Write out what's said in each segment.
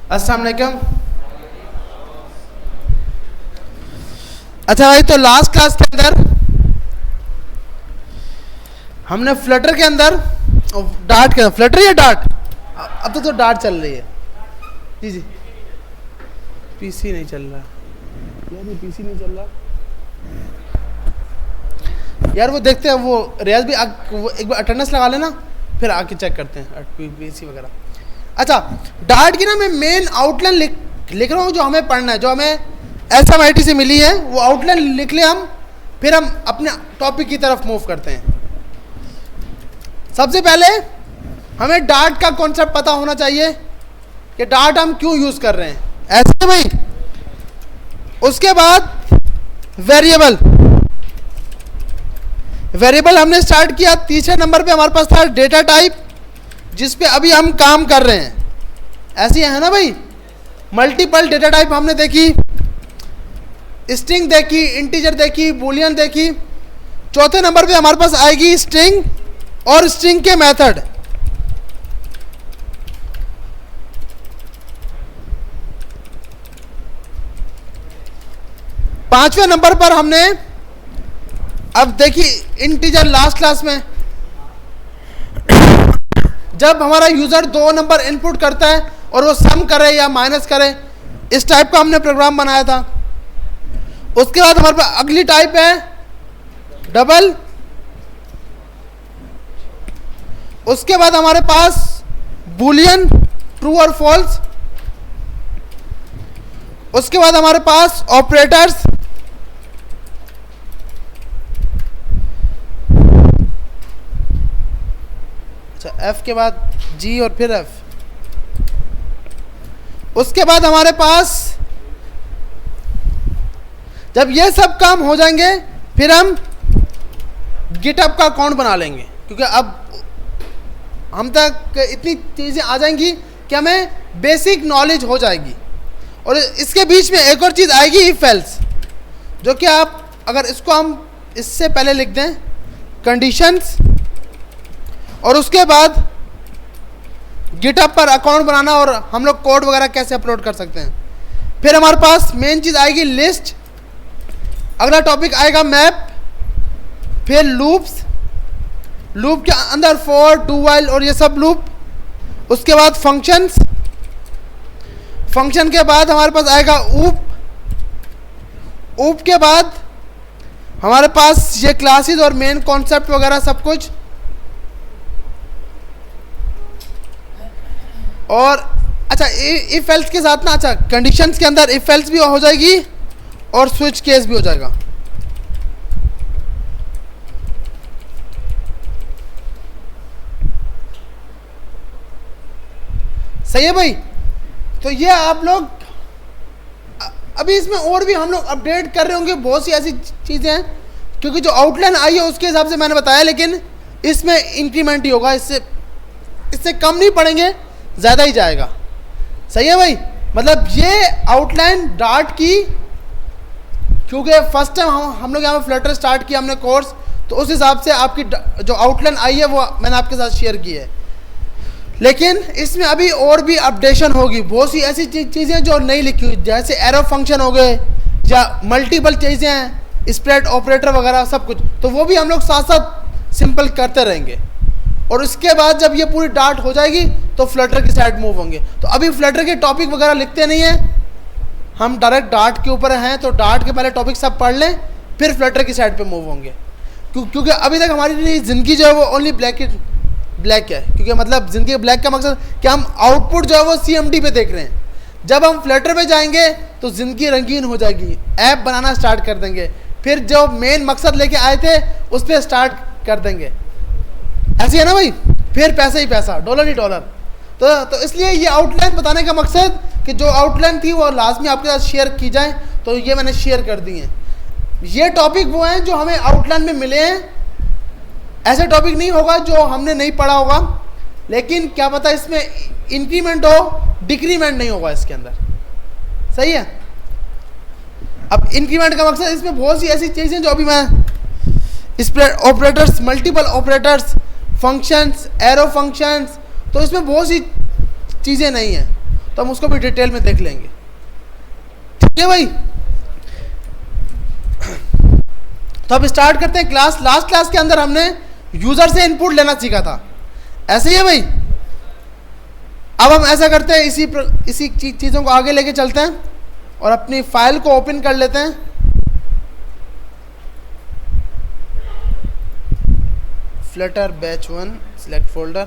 अस्सलाम वालेकुम। अच्छा भाई, तो लास्ट क्लास के अंदर हमने फ्लटर के अंदर डार्ट के फ्लटर या डार्ट, अब तो डार्ट चल रही है जी जी। पीसी नहीं चल रहा यार, ये पीसी नहीं चल रहा यार। वो देखते हैं, वो रियाज भी वो एक बार अटेंडेंस लगा लेना, फिर आके चेक करते हैं पीसी वगैरह। अच्छा, डार्ट की ना मैं मेन आउटलाइन लिख रहा हूँ, जो हमें पढ़ना है, जो हमें SMIT से मिली है, वो आउटलाइन लिख ले हम, फिर हम अपने टॉपिक की तरफ मूव करते हैं। सबसे पहले हमें डार्ट का कॉन्सेप्ट पता होना चाहिए कि डार्ट हम क्यों यूज कर रहे हैं, ऐसे भाई। उसके बाद वेरिएबल हमने स्टार्ट किया। तीसरे नंबर पे हमारे पास था डेटा टाइप, जिस पे अभी हम काम कर रहे हैं। ऐसी है ना भाई, मल्टीपल डेटा टाइप हमने देखी, स्ट्रिंग देखी, इंटीजर देखी, बूलियन देखी। चौथे नंबर पे हमारे पास आएगी स्ट्रिंग और स्ट्रिंग के मेथड। पांचवें नंबर पर हमने अब देखी इंटीजर लास्ट क्लास में, जब हमारा यूजर 2 नंबर इनपुट करता है और वो सम करे या माइनस करे, इस टाइप का हमने प्रोग्राम बनाया था। उसके बाद हमारे पास अगली टाइप है डबल। उसके बाद हमारे पास बूलियन, ट्रू और फॉल्स। उसके बाद हमारे पास ऑपरेटर्स। अच्छा, एफ के बाद जी और फिर एफ। उसके बाद हमारे पास जब ये सब काम हो जाएंगे, फिर हम गिटहब का अकाउंट बना लेंगे, क्योंकि अब हम तक इतनी चीज़ें आ जाएंगी कि हमें बेसिक नॉलेज हो जाएगी। और इसके बीच में एक और चीज़ आएगी, इफ एल्स, जो कि आप अगर इसको हम इससे पहले लिख दें, कंडीशंस, और उसके बाद गिटहब पर अकाउंट बनाना और हम लोग कोड वगैरह कैसे अपलोड कर सकते हैं। फिर हमारे पास मेन चीज़ आएगी लिस्ट। अगला टॉपिक आएगा मैप। फिर लूप्स, लूप के अंदर फॉर, डू व्हाइल और ये सब लूप। उसके बाद फंक्शंस, फंक्शन के बाद हमारे पास आएगा ऊप। ऊप के बाद हमारे पास ये क्लासेस और मेन कॉन्सेप्ट वगैरह सब कुछ। और अच्छा, इफ एल्स के साथ ना, अच्छा कंडीशंस के अंदर इफ एल्स भी हो जाएगी और स्विच केस भी हो जाएगा। सही है भाई। तो ये आप लोग अभी इसमें और भी हम लोग अपडेट कर रहे होंगे, बहुत सी ऐसी चीज़ें हैं, क्योंकि जो आउटलाइन आई है उसके हिसाब से मैंने बताया, लेकिन इसमें इंक्रीमेंट ही होगा, इससे कम नहीं पड़ेंगे, ज़्यादा ही जाएगा। सही है भाई। मतलब ये आउटलाइन डार्ट की, क्योंकि फर्स्ट टाइम हम लोग यहाँ पे फ्लटर स्टार्ट किया हमने कोर्स, तो उस हिसाब से आपकी जो आउटलाइन आई है वो मैंने आपके साथ शेयर की है। लेकिन इसमें अभी और भी अपडेशन होगी, बहुत सी ऐसी चीज़ें जो नहीं लिखी हुई, जैसे एरो फंक्शन हो गए या मल्टीपल चीज़ें हैं, स्प्रेड ऑपरेटर वगैरह सब कुछ, तो वो भी हम लोग साथ साथ सिंपल करते रहेंगे। और उसके बाद जब ये पूरी डार्ट हो जाएगी तो फ्लटर की साइड मूव होंगे। तो अभी फ्लटर के टॉपिक वगैरह लिखते नहीं हैं, हम डायरेक्ट डार्ट के ऊपर हैं, तो डार्ट के पहले टॉपिक सब पढ़ लें, फिर फ्लटर की साइड पे मूव होंगे। क्योंकि अभी तक हमारी ज़िंदगी जो है वो ओनली ब्लैक है, क्योंकि मतलब ज़िंदगी ब्लैक का मकसद कि हम आउटपुट जो है वो CMD पे देख रहे हैं। जब हम फ्लटर पे जाएंगे तो ज़िंदगी रंगीन हो जाएगी, ऐप बनाना स्टार्ट कर देंगे, फिर जो मेन मकसद लेके आए थे उस पर स्टार्ट कर देंगे। ऐसी है ना भाई, फिर पैसा ही पैसा, डॉलर ही डॉलर। तो इसलिए ये आउटलाइन बताने का मकसद कि जो आउटलाइन थी वो लाजमी आपके साथ शेयर की जाए, तो ये मैंने शेयर कर दी है। ये टॉपिक वो हैं जो हमें आउटलाइन में मिले हैं। ऐसे टॉपिक नहीं होगा जो हमने नहीं पढ़ा होगा, लेकिन क्या पता इसमें इंक्रीमेंट हो, डिक्रीमेंट नहीं होगा इसके अंदर। सही है। अब इंक्रीमेंट का मकसद, इसमें बहुत सी ऐसी चीज़ें जो अभी मैं spread operators, multiple operators, functions, arrow functions, तो इसमें बहुत सी चीज़ें नहीं हैं। तो हम उसको भी डिटेल में देख लेंगे। ठीक है भाई, तो अब स्टार्ट करते हैं क्लास। लास्ट क्लास के अंदर हमने यूजर से इनपुट लेना सीखा था, ऐसे ही है भाई। अब हम ऐसा करते हैं, इसी चीज़ों को आगे लेके चलते हैं और अपनी फाइल को ओपन कर लेते हैं। Flutter batch 1 select folder.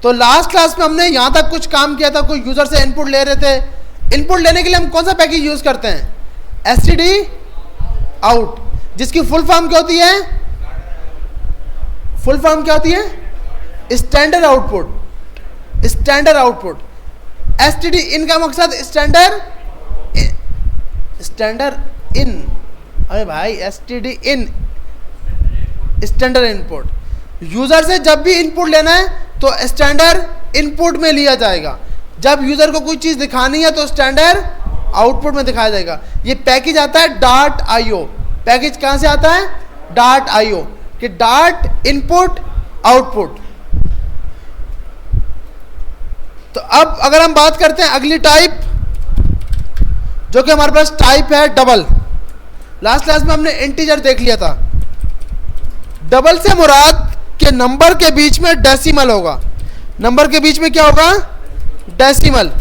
तो लास्ट क्लास में हमने यहां तक कुछ काम किया था, कोई यूजर से इनपुट ले रहे थे। इनपुट लेने के लिए हम कौन सा पैकेज यूज करते हैं? std out, जिसकी फुल फॉर्म क्या होती है? फुल फॉर्म क्या होती है? Standard output. Standard output. std in का मकसद स्टैंडर्ड इन। अरे भाई std in standard input. User से जब भी इनपुट लेना है तो स्टैंडर्ड इनपुट में लिया जाएगा। जब यूजर को कोई चीज दिखानी है तो स्टैंडर्ड आउटपुट में दिखाया जाएगा। ये पैकेज आता है .io। पैकेज कहां से आता है? .io कि डॉट इनपुट आउटपुट। तो अब अगर हम बात करते हैं अगली टाइप, जो कि हमारे पास टाइप है डबल। लास्ट क्लास में हमने इंटीजर देख लिया था। डबल से मुराद के नंबर के बीच में डेसिमल होगा। नंबर के बीच में क्या होगा? डेसिमल।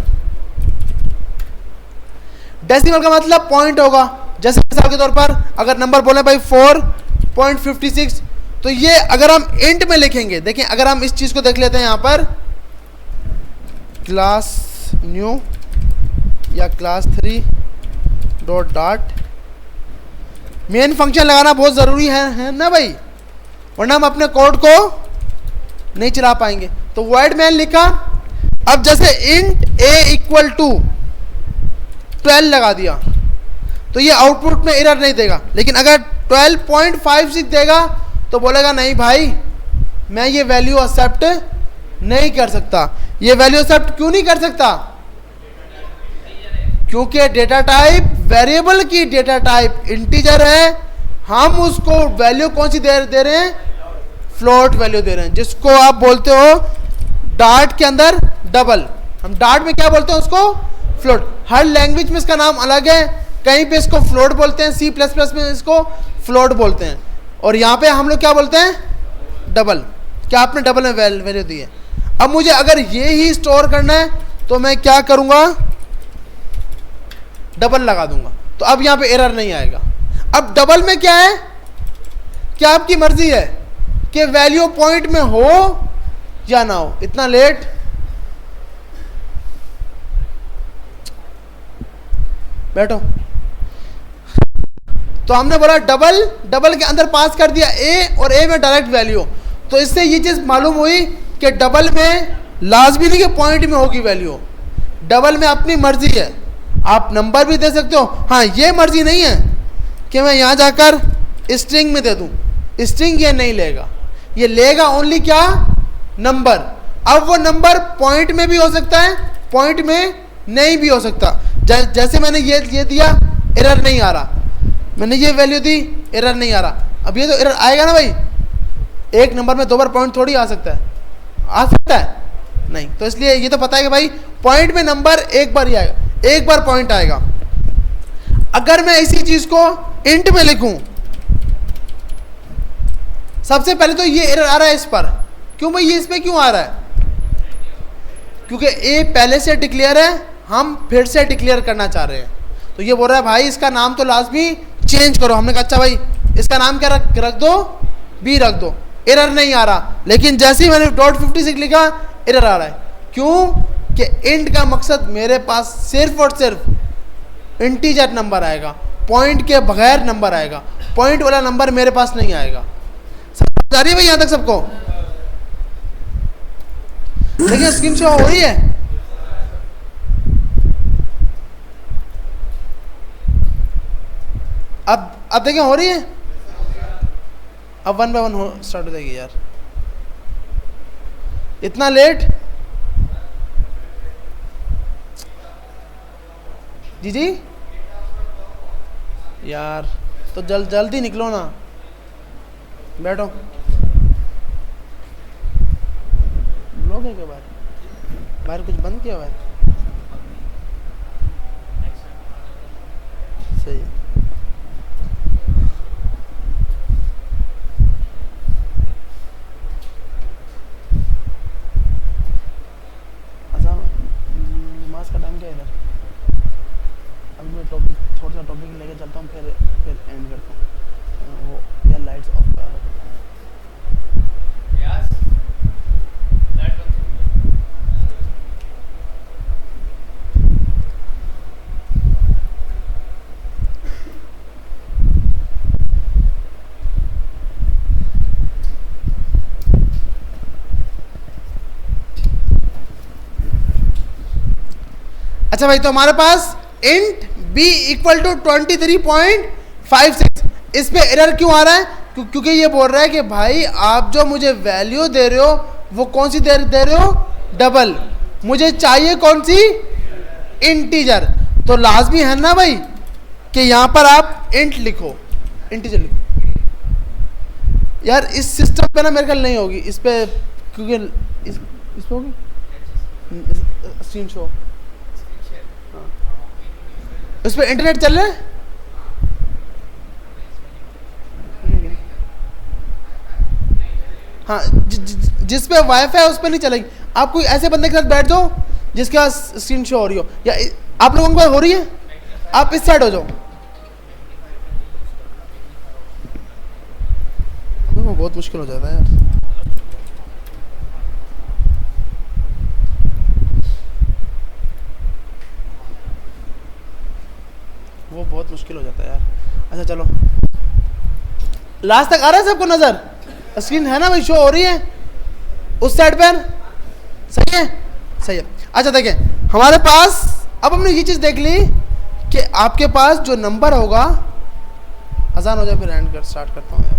डेसिमल का मतलब पॉइंट होगा। जैसे मिसाल के तौर पर अगर नंबर बोले भाई 4.56, तो ये अगर हम इंट में लिखेंगे, देखिए अगर हम इस चीज को देख लेते हैं यहां पर, क्लास न्यू या क्लास 3 डॉट मेन फंक्शन लगाना बहुत जरूरी है ना भाई, वरना हम अपने कोड को नहीं चला पाएंगे। तो वॉइड मेन लिखा। अब जैसे इंट a इक्वल टू 12 लगा दिया तो ये आउटपुट में एरर नहीं देगा। लेकिन अगर 12.56 देगा तो बोलेगा नहीं भाई, मैं ये वैल्यू एक्सेप्ट नहीं कर सकता। ये वैल्यू एक्सेप्ट क्यों नहीं कर सकता? क्योंकि डेटा टाइप, वेरिएबल की डेटा टाइप इंटीजर है। हम उसको वैल्यू कौन सी दे रहे हैं? फ्लोट वैल्यू दे रहे हैं, जिसको आप बोलते हो डॉट के अंदर डबल। हम डॉट में क्या बोलते हैं? उसको फ्लोट। हर लैंग्वेज में इसका नाम अलग है। कहीं पे इसको फ्लोट बोलते हैं, C++ में इसको फ्लोट बोलते हैं, और यहाँ पे हम लोग क्या बोलते हैं? डबल। क्या आपने डबल में वैल्यू दी है। अब मुझे अगर ये ही स्टोर करना है तो मैं क्या करूंगा? डबल लगा दूंगा, तो अब यहाँ पे एरर नहीं आएगा। अब डबल में क्या है? क्या आपकी मर्जी है कि वैल्यू पॉइंट में हो या ना हो। इतना लेट बैठो। तो हमने बोला डबल, डबल के अंदर पास कर दिया a, और a में डायरेक्ट वैल्यू। तो इससे ये चीज मालूम हुई कि डबल में लाजमी नहीं कि पॉइंट में होगी वैल्यू। डबल में अपनी मर्जी है, आप नंबर भी दे सकते हो। हाँ, ये मर्जी नहीं है कि मैं यहां जाकर स्ट्रिंग में दे दूं। स्ट्रिंग ये नहीं लेगा, ये लेगा ओनली क्या? नंबर। अब वो नंबर पॉइंट में भी हो सकता है, पॉइंट में नहीं भी हो सकता। जैसे मैंने ये दिया, एरर नहीं आ रहा। मैंने ये वैल्यू दी, एरर नहीं आ रहा। अब ये तो एरर आएगा ना भाई। एक नंबर में 2 बार पॉइंट थोड़ी आ सकता है। आ सकता है? नहीं। तो इसलिए ये तो पता है कि भाई पॉइंट में नंबर एक बार ही आएगा, एक बार पॉइंट आएगा। अगर मैं इसी चीज को इंट में लिखूं, सबसे पहले तो ये एरर आ रहा है इस पर। क्यों भाई, ये इस पे क्यों आ रहा है? क्योंकि ए पहले से डिक्लेयर है, हम फिर से डिक्लेयर करना चाह रहे हैं। तो ये बोल रहा है भाई इसका नाम तो लाजमी चेंज करो। हमने कहा अच्छा भाई इसका नाम क्या रख दो? बी रख दो। एरर नहीं आ रहा। लेकिन जैसे ही मैंने .56 लिखा, एरर आ रहा है। क्यों? कि इंट का मकसद मेरे पास सिर्फ और सिर्फ इंटीजर नंबर आएगा, पॉइंट के बगैर नंबर आएगा। पॉइंट वाला नंबर मेरे पास नहीं आएगा। समझ आ रही है भाई यहां तक सबको? देखिए स्क्रीन शो हो रही है। अब देखिए हो रही है। अब 1 बाय 1 हो स्टार्ट हो जाएगी यार। इतना लेट? जी यार, तो जल्दी निकलो ना। बैठो। ब्लॉक है क्या? बाहर कुछ बंद किया हुआ है? सही है। अच्छा, नमाज का टाइम क्या है इधर? अभी मैं टॉपिक थोड़ा सा टॉपिक लेके चलता हूँ, फिर एंड करता हूँ। वो या लाइट्स ऑफ करा दो। अच्छा भाई, तो हमारे पास इंट b इक्वल टू 23.56, इस पे एरर क्यों आ रहा है? क्योंकि ये बोल रहा है कि भाई आप जो मुझे वैल्यू दे रहे हो वो कौन सी दे रहे हो? डबल। मुझे चाहिए कौन सी? इंटीजर। तो लाजमी है ना भाई कि यहां पर आप इंट लिखो, इंटीजर लिखो। यार इस सिस्टम पे ना मेरे ख्याल नहीं होगी इस पे, क्योंकि इस पे होगी स्क्रीन शो। उस पर इंटरनेट चल रहा है? हाँ, जिस पे वाईफाई उस पर नहीं चलेगी। आप कोई ऐसे बंदे के साथ बैठ जाओ जिसके पास स्क्रीन शो हो रही हो, या आप लोगों को हो रही है, आप इस साइड हो जाओ। वो बहुत मुश्किल हो जाता है यार। वो बहुत मुश्किल हो जाता है यार। अच्छा चलो, लास्ट तक आ रहा है सबको नजर? स्क्रीन है ना भाई, शो हो रही है उस साइड पर? सही है, सही है। अच्छा देखिए, हमारे पास अब हमने ये चीज देख ली कि आपके पास जो नंबर होगा, अजान हो जाए फिर एंड कर स्टार्ट करता हूँ यार।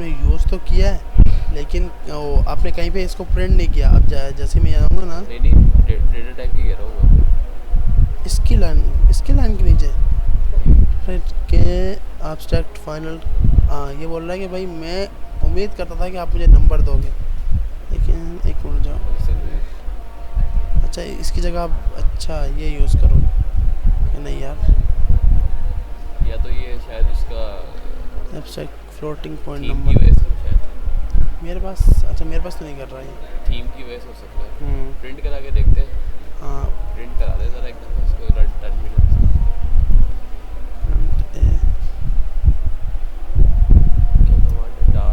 यूज तो किया है लेकिन आपने कहीं पे इसको प्रिंट नहीं किया। अब जैसे मैं आऊँगा ना, नहीं डेटा टाइप की कह रहा हूँ, इसकी लाइन के नीचे के एब्स्ट्रैक्ट फाइनल। हाँ, ये बोल रहा है कि भाई मैं उम्मीद करता था कि आप मुझे नंबर दोगे, लेकिन एक मिनट जाओ। अच्छा, इसकी जगह आप अच्छा ये यूज़ करो या नहीं यार? या तो ये शायद उसका abstract floating point theme number की वजह से शायद मेरे पास। अच्छा, मेरे पास तो नहीं कर रहा है, थीम की वजह से हो सकता है। प्रिंट करा के देखते हैं। हाँ, प्रिंट करा दे जरा एक दफा इसको रन टर्मिनल से।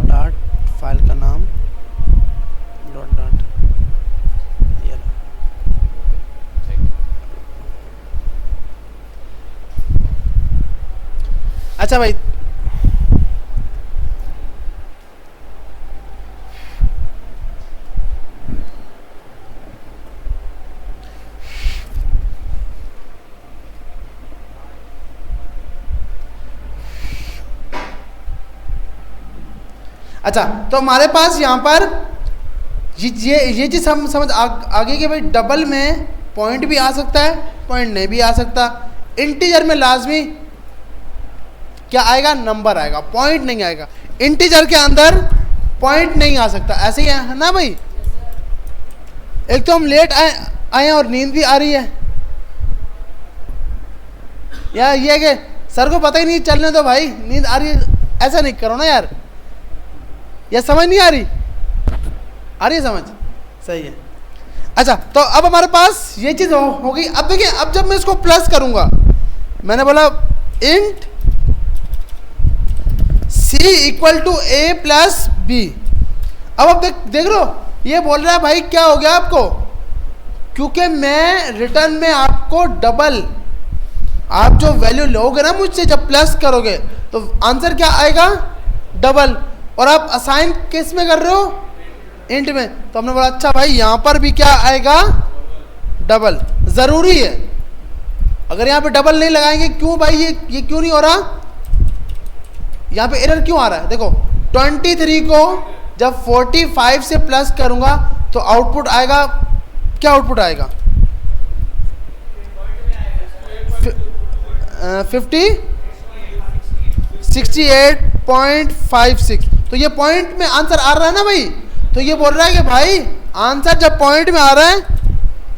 डॉट फाइल का नाम डॉट ये रहा। अच्छा भाई, अच्छा तो हमारे पास यहाँ पर ये चीज़ हम समझ आगे कि भाई डबल में पॉइंट भी आ सकता है, पॉइंट नहीं भी आ सकता। इंटीजर में लाजमी क्या आएगा? नंबर आएगा, पॉइंट नहीं आएगा। इंटीजर के अंदर पॉइंट नहीं आ सकता, ऐसे ही है ना भाई? एक तो हम लेट आए और नींद भी आ रही है यार, ये है कि सर को पता ही नहीं, चलने दो भाई, नींद आ रही है। ऐसा नहीं करो ना यार, यह समझ नहीं आ रही? आ रही है समझ? सही है। अच्छा, तो अब हमारे पास ये चीज़ हो गई। अब देखिए, अब जब मैं इसको प्लस करूंगा, मैंने बोला int c equal to a plus b. अब देख रहे हो, ये बोल रहा है भाई क्या हो गया आपको? क्योंकि मैं रिटर्न में आपको डबल, आप जो वैल्यू लोगे ना मुझसे, जब प्लस करोगे तो आंसर क्या आएगा? डबल। और आप असाइन किस में कर रहे हो, इंट में। तो हमने बोला अच्छा भाई यहां पर भी क्या आएगा, डबल। जरूरी है, अगर यहां पे डबल नहीं लगाएंगे, क्यों भाई ये क्यों नहीं हो रहा, यहां पे एरर क्यों आ रहा है। देखो 23 को जब 45 से प्लस करूंगा तो आउटपुट आएगा, क्या आउटपुट आएगा, 68.56। तो ये पॉइंट में आंसर आ रहा है ना भाई। तो ये बोल रहा है कि भाई आंसर जब पॉइंट में आ रहा है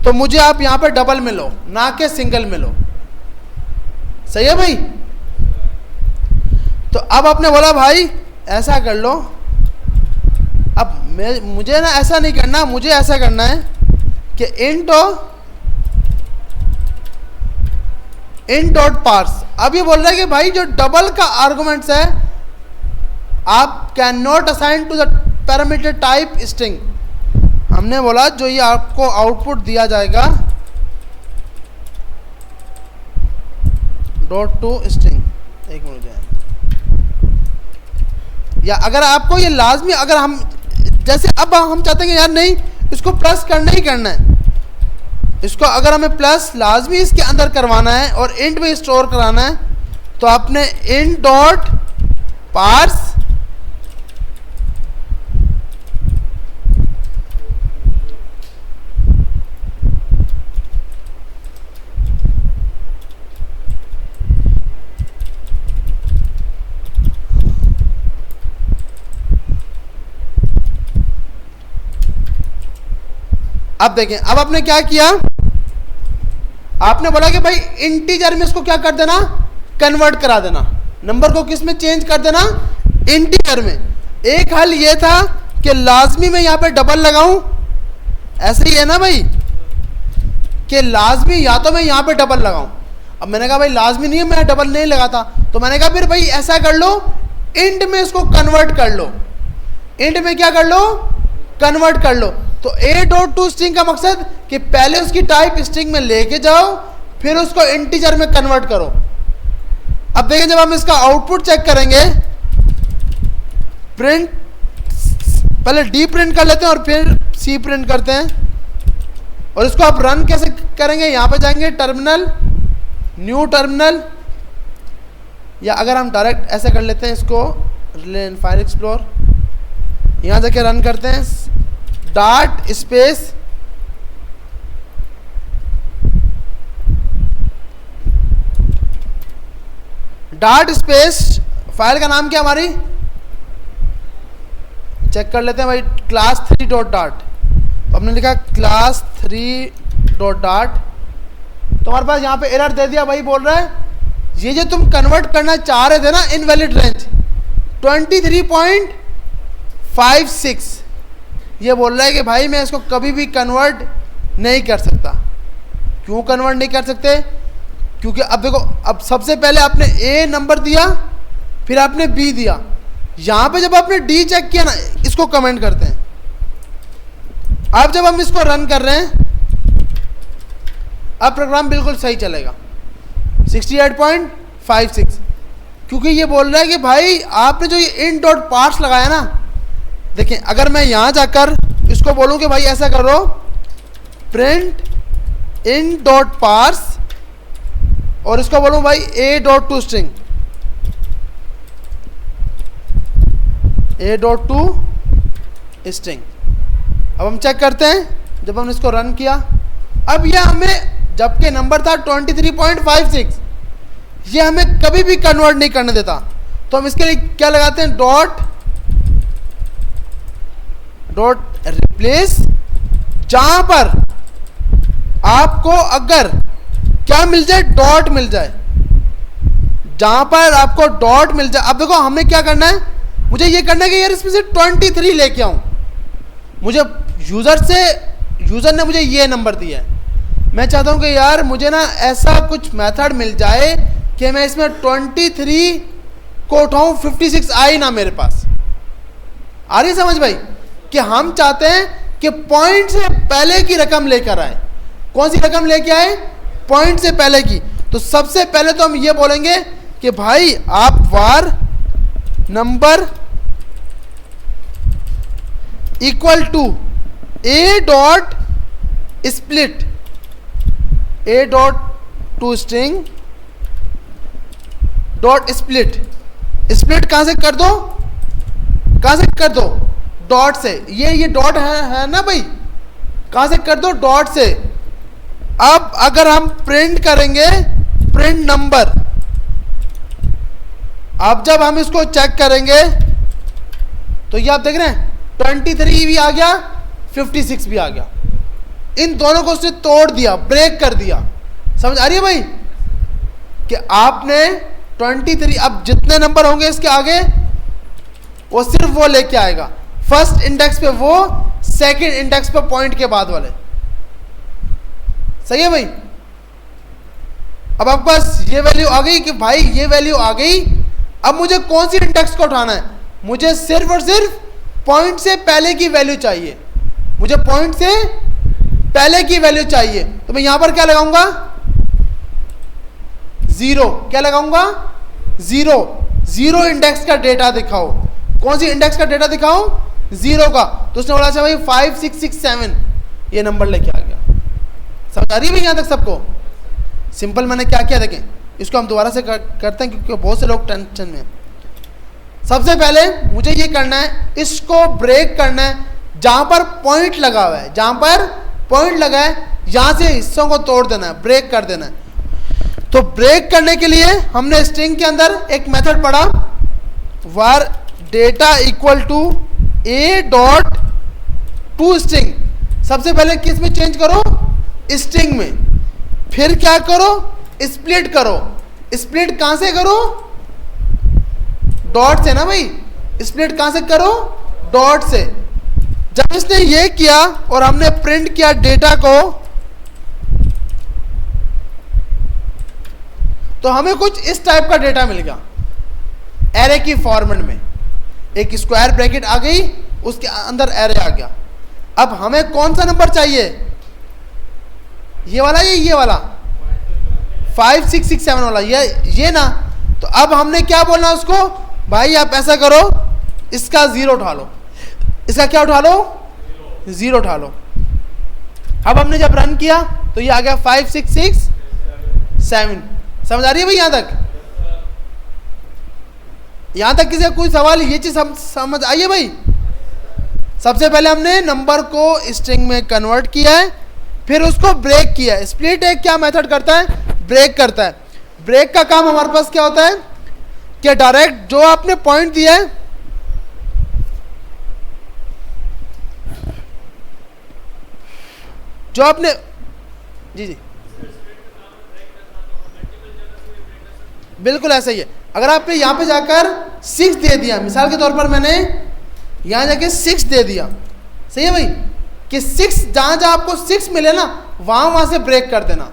तो मुझे आप यहां पर डबल में लो, ना कि सिंगल में लो। सही है भाई। तो अब आपने बोला भाई ऐसा कर लो, अब मुझे ना ऐसा नहीं करना, मुझे ऐसा करना है कि int डॉट पार्स। अब ये बोल रहा है कि भाई जो डबल का आर्गुमेंट्स है आप can not assign to the parameter type string. हमने बोला जो ये आपको आउटपुट दिया जाएगा डॉट टू स्ट्रिंग, एक मिनट जाए, या अगर आपको ये लाजमी, अगर हम जैसे अब हम चाहते हैं कि यार नहीं इसको प्लस करना ही करना है, इसको अगर हमें प्लस लाजमी इसके अंदर करवाना है और इंट में स्टोर कराना है, तो आपने इंट डॉट पार्स अब देखें, अब आपने क्या किया, आपने बोला कि भाई इंटीजर में इसको क्या कर देना, कन्वर्ट करा देना, नंबर को किस में चेंज कर देना, इंटीजर में। एक हल ये था कि लाजमी मैं यहां पे डबल लगाऊं, ऐसे ही है ना भाई कि लाजमी या तो मैं यहां पे डबल लगाऊं। अब मैंने कहा भाई लाजमी नहीं है, मैं डबल नहीं लगाता, तो मैंने कहा फिर भाई ऐसा कर लो, इंट में इसको कन्वर्ट कर लो, इंट में क्या कर लो, कन्वर्ट कर लो। तो a डॉट टू स्ट्रिंग का मकसद कि पहले उसकी टाइप स्ट्रिंग में लेके जाओ, फिर उसको इंटीजर में कन्वर्ट करो। अब देखें जब हम इसका आउटपुट चेक करेंगे, प्रिंट, पहले डी प्रिंट कर लेते हैं और फिर सी प्रिंट करते हैं। और इसको आप रन कैसे करेंगे, यहां पे जाएंगे टर्मिनल, न्यू टर्मिनल, या अगर हम डायरेक्ट ऐसे कर लेते हैं इसको, फाइल एक्सप्लोर, यहां जाके रन करते हैं, डॉट स्पेस फाइल का नाम क्या हमारी, चेक कर लेते हैं भाई, क्लास 3 डॉट डॉट। तो हमने लिखा क्लास 3 डॉट डॉट, तो हमारे पास यहां पे एरर दे दिया भाई, बोल रहा है ये जो तुम कन्वर्ट करना चाह रहे थे ना, इनवैलिड रेंज 23.56, ये बोल रहा है कि भाई मैं इसको कभी भी कन्वर्ट नहीं कर सकता। क्यों कन्वर्ट नहीं कर सकते, क्योंकि अब देखो, अब सबसे पहले आपने ए नंबर दिया, फिर आपने बी दिया, यहां पे जब आपने डी चेक किया ना, इसको कमेंट करते हैं। अब जब हम इसको रन कर रहे हैं, अब प्रोग्राम बिल्कुल सही चलेगा 68.56, क्योंकि ये बोल रहा है कि भाई आपने जो ये int डॉट पार्स लगाया ना, देखें अगर मैं यहां जाकर इसको बोलूं कि भाई ऐसा करो, प्रिंट int डॉट पार्स, और इसको बोलूं भाई a dot to string, a dot to string. अब हम चेक करते हैं, जब हमने इसको रन किया, अब यह हमें, जबकि नंबर था 23.56, ये हमें कभी भी कन्वर्ट नहीं करने देता। तो हम इसके लिए क्या लगाते हैं, डॉट रिप्लेस, जहां पर आपको अगर क्या मिल जाए, डॉट मिल जाए, जहां पर आपको डॉट मिल जाए। अब देखो हमें क्या करना है, मुझे ये करना है कि यार इसमें से 23 लेके आऊं। मुझे यूजर ने मुझे ये नंबर दिया है, मैं चाहता हूं कि यार मुझे ना ऐसा कुछ मेथड मिल जाए कि मैं इसमें 23 को उठाऊं, 56 आए ना मेरे पास। आ रही समझ भाई, कि हम चाहते हैं कि पॉइंट से पहले की रकम लेकर आए। कौन सी रकम लेके आए, पॉइंट से पहले की। तो सबसे पहले तो हम ये बोलेंगे कि भाई आप var number equal to A dot split, A dot to string dot split. Split कहां से कर दो, कहां से कर दो, डॉट से। ये डॉट है ना भाई, कहां से कर दो, डॉट से। अब अगर हम प्रिंट करेंगे प्रिंट नंबर, अब जब हम इसको चेक करेंगे तो ये आप देख रहे हैं 23 भी आ गया, 56 भी आ गया। इन दोनों को उसने तोड़ दिया, ब्रेक कर दिया। समझ आ रही है भाई कि आपने 23, अब जितने नंबर होंगे इसके आगे वो सिर्फ वो लेके आएगा, फर्स्ट इंडेक्स पे वो, सेकंड इंडेक्स पे पॉइंट के बाद वाले। सही है भाई। अब आपके पास ये वैल्यू आ गई कि भाई ये वैल्यू आ गई, अब मुझे कौन सी इंडेक्स को उठाना है, मुझे सिर्फ और सिर्फ पॉइंट से पहले की वैल्यू चाहिए, मुझे पॉइंट से पहले की वैल्यू चाहिए। तो मैं यहां पर क्या लगाऊंगा, 0। क्या लगाऊंगा, 0। 0 इंडेक्स का डेटा दिखाओ। कौन सी इंडेक्स का डेटा दिखाओ, 0 का। तो उसने बोला अच्छा भाई 5 6 6 7 ये नंबर लेके आ गया। समझ आ रही है भाई यहां तक सबको। सिंपल मैंने क्या किया देखें, इसको हम दोबारा से करते हैं क्योंकि बहुत से लोग टेंशन में। सबसे पहले मुझे ये करना है, इसको ब्रेक करना है जहां पर पॉइंट लगा हुआ है, जहां पर पॉइंट लगा है यहां से हिस्सों को तोड़ देना है, ब्रेक कर देना है। तो ब्रेक करने के लिए हमने स्ट्रिंग के अंदर एक मेथड पढ़ा, var data equal to A dot to string. सबसे पहले किस में चेंज करो, स्ट्रिंग में। फिर क्या करो, स्प्लिट करो। स्प्लिट कहां से करो, डॉट से ना भाई। स्प्लिट कहां से करो, डॉट से। जब इसने ये किया और हमने प्रिंट किया डेटा को, तो हमें कुछ इस टाइप का डेटा मिल गया एरे की फॉर्मेट में। एक स्क्वायर ब्रैकेट आ गई, उसके अंदर एरे आ गया। अब हमें कौन सा नंबर चाहिए, ये वाला या ये वाला, 5 6 6 7 वाला, ये ना। तो अब हमने क्या बोलना उसको, भाई आप ऐसा करो, इसका 0 उठा लो। इसका क्या उठा लो, 0 उठा लो। अब हमने जब रन किया तो ये आ गया 5 6 6 7। समझ आ रही है भाई यहां तक, यहां तक किसी का कोई सवाल, ये चीज समझ आई है भाई। सबसे पहले हमने नंबर को स्ट्रिंग में कन्वर्ट किया है, फिर उसको ब्रेक किया है। स्प्लिट एक क्या मेथड करता है, ब्रेक करता है। ब्रेक का काम हमारे पास क्या होता है कि डायरेक्ट जो आपने पॉइंट दिया है, जो आपने, जी बिल्कुल ऐसा ही है। अगर आपने यहां पे जाकर 6 दे दिया, मिसाल के तौर पर मैंने यहां जाके 6 दे दिया, सही है भाई, कि 6 जहां जहां आपको 6 मिले ना वहां से ब्रेक कर देना।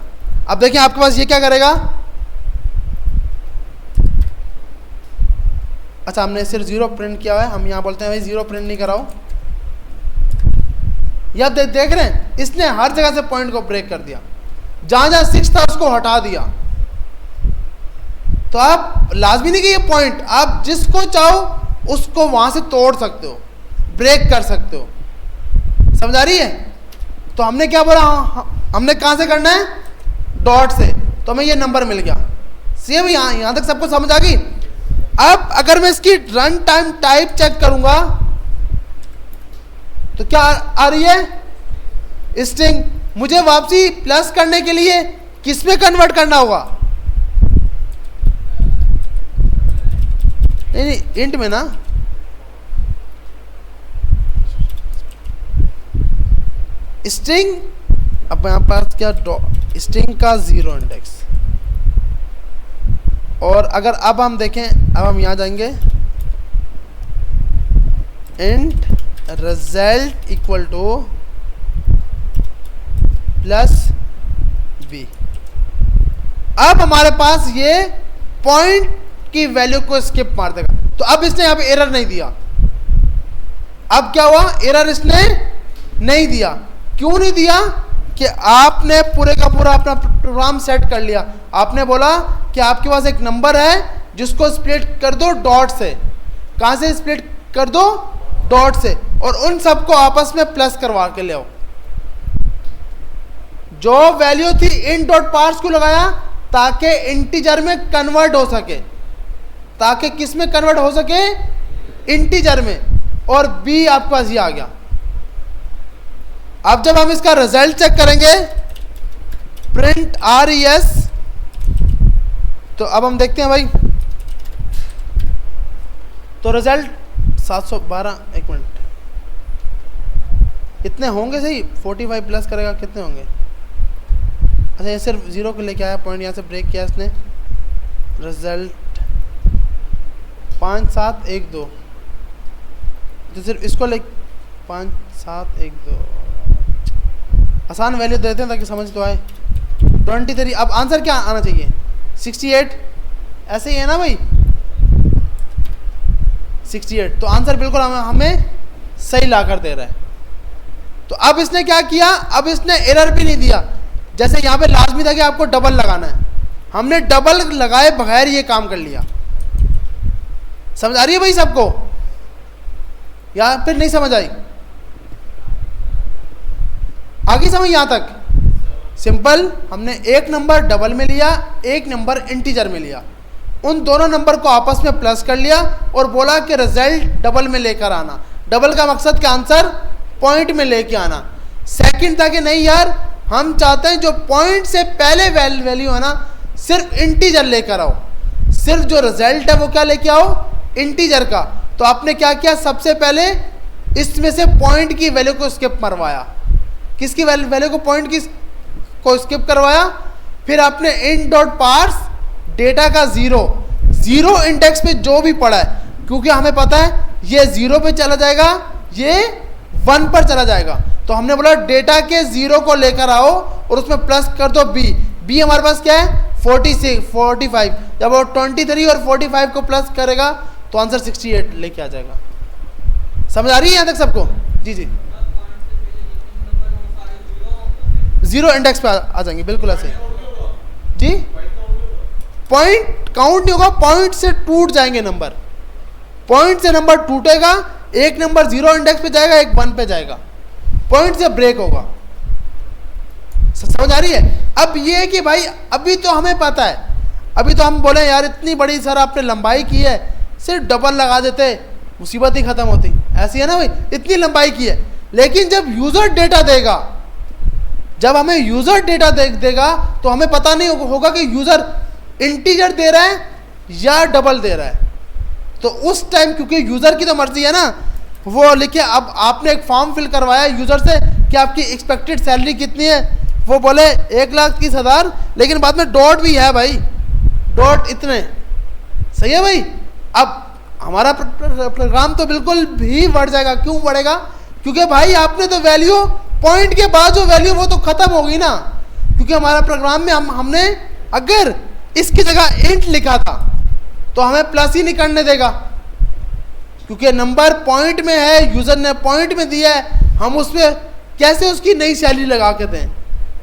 अब देखिए आपके पास ये क्या करेगा, अच्छा हमने सिर्फ 0 प्रिंट किया हुआ है, हम यहां बोलते हैं भाई 0 प्रिंट नहीं कराओ। ये आप देख रहे हैं, इसने हर जगह से पॉइंट को ब्रेक कर दिया, जहां जहां 6 था उसको हटा दिया। तो आप लाजमी नहीं कि ये पॉइंट, आप जिसको चाहो उसको वहां से तोड़ सकते हो, ब्रेक कर सकते हो। समझ आ रही है। तो हमने क्या बोला, हमने कहां से करना है, डॉट से। तो हमें ये नंबर मिल गया। सही भाई, यहां तक सबको समझ आ गई। अब अगर मैं इसकी रन टाइम टाइप चेक करूंगा तो क्या आ रही है, स्ट्रिंग। मुझे वापसी प्लस करने के लिए किस में कन्वर्ट करना होगा, नहीं इंट में ना। स्ट्रिंग, अब यहां पास क्या, स्ट्रिंग का 0 इंडेक्स। और अगर अब हम देखें, अब हम यहां जाएंगे, int result equal two plus b। अब हमारे पास ये पॉइंट की वैल्यू को स्किप मार देगा। तो अब इसने यहां पे एरर नहीं दिया। अब क्या हुआ, एरर इसने नहीं दिया। क्यों नहीं दिया, कि आपने पूरे का पूरा अपना प्रोग्राम सेट कर लिया। आपने बोला कि आपके पास एक नंबर है जिसको स्प्लिट कर दो डॉट से। कहां से स्प्लिट कर दो, डॉट से, और उन सबको आपस में प्लस करवा के ले आओ। जो वैल्यू थी इन डॉट पार्स को लगाया ताकि इंटीजर में कन्वर्ट हो सके, ताकि किस में कन्वर्ट हो सके, इंटीजर में, और बी आपके पास ये आ गया। अब जब हम इसका रिजल्ट चेक करेंगे प्रिंट RES, तो अब हम देखते हैं भाई, तो रिजल्ट 712, एक मिनट, कितने होंगे सही, 45 प्लस करेगा, कितने होंगे, अच्छा ये सिर्फ 0 को लेके आया, पॉइंट यहाँ से ब्रेक किया इसने, रिजल्ट 5712, तो सिर्फ इसको ले 5712, आसान वैल्यू देते हैं ताकि समझ तो आए। 23, अब आंसर क्या आना चाहिए, 68, ऐसे ही है ना भाई, 68, तो आंसर बिल्कुल हमें सही ला कर दे रहा है। तो अब इसने क्या किया, अब इसने एरर भी नहीं दिया, जैसे यहाँ पे लाजमी था कि आपको डबल लगाना है, हमने डबल लगाए बगैर ये काम कर लिया। समझ आ रही है भाई सबको, या फिर नहीं समझ आई, आगे समझ यहां तक सिंपल, हमने एक नंबर डबल में लिया, एक नंबर इंटीजर में लिया, उन दोनों नंबर को आपस में प्लस कर लिया और बोला कि रिजल्ट डबल में लेकर आना। डबल का मकसद क्या, आंसर पॉइंट में लेके आना। सेकंड था कि नहीं यार, हम चाहते हैं जो पॉइंट से पहले वैल्यू है ना, सिर्फ इंटीजर लेकर आओ, सिर्फ जो रिजल्ट है वो क्या लेके आओ, इंटीजर का। तो आपने क्या किया, सबसे पहले इसमें से पॉइंट की वैल्यू को स्किप करवाया, किसकी वैल्यू को, पॉइंट की को स्किप करवाया, फिर आपने इन डॉट पार्स डेटा का 0 इंडेक्स पे जो भी पड़ा है, क्योंकि हमें पता है ये 0 पे चला जाएगा, ये 1 पर चला जाएगा, तो हमने बोला डेटा के 0 को लेकर आओ और उसमें प्लस कर दो बी हमारे पास क्या है 45, जब वो 23 और 45 को प्लस करेगा तो आंसर 68 लेके आ जाएगा। समझ आ रही है यहां तक सबको, जी 0 इंडेक्स पे आ जाएंगे, बिल्कुल ऐसे जी, पॉइंट काउंट नहीं होगा, पॉइंट से टूट जाएंगे नंबर, पॉइंट से नंबर टूटेगा, एक नंबर 0 इंडेक्स पे जाएगा, एक 1 पे जाएगा, पॉइंट से ब्रेक होगा। समझ आ रही है। अब ये है कि भाई अभी तो हमें पता है, अभी तो हम बोले यार इतनी बड़ी सर आपने लंबाई की है, सिर्फ डबल लगा देते मुसीबत ही खत्म होती, ऐसी है ना भाई, इतनी लंबाई की है। लेकिन जब यूजर डेटा देगा, जब हमें यूजर डेटा देगा तो हमें पता नहीं होगा कि यूजर इंटीजर दे रहा है या डबल दे रहा है। तो उस टाइम क्योंकि यूजर की तो मर्जी है ना, वो लिखे, अब आपने एक फॉर्म फिल करवाया यूजर से कि आपकी एक्सपेक्टेड सैलरी कितनी है, वो बोले 1,30,000, लेकिन बाद में डॉट भी है भाई, डॉट इतने, सही है भाई। अब हमारा प्रोग्राम तो बिल्कुल भी बढ़ जाएगा। क्यों बढ़ेगा? क्योंकि भाई आपने तो वैल्यू पॉइंट के बाद जो वैल्यू वो तो खत्म होगी ना, क्योंकि हमारा प्रोग्राम में हमने अगर इसकी जगह इंट लिखा था तो हमें प्लस ही नहीं करने देगा, क्योंकि नंबर पॉइंट में है, यूजर ने पॉइंट में दिया है, हम उसमें कैसे उसकी नई सैलरी लगा के दें,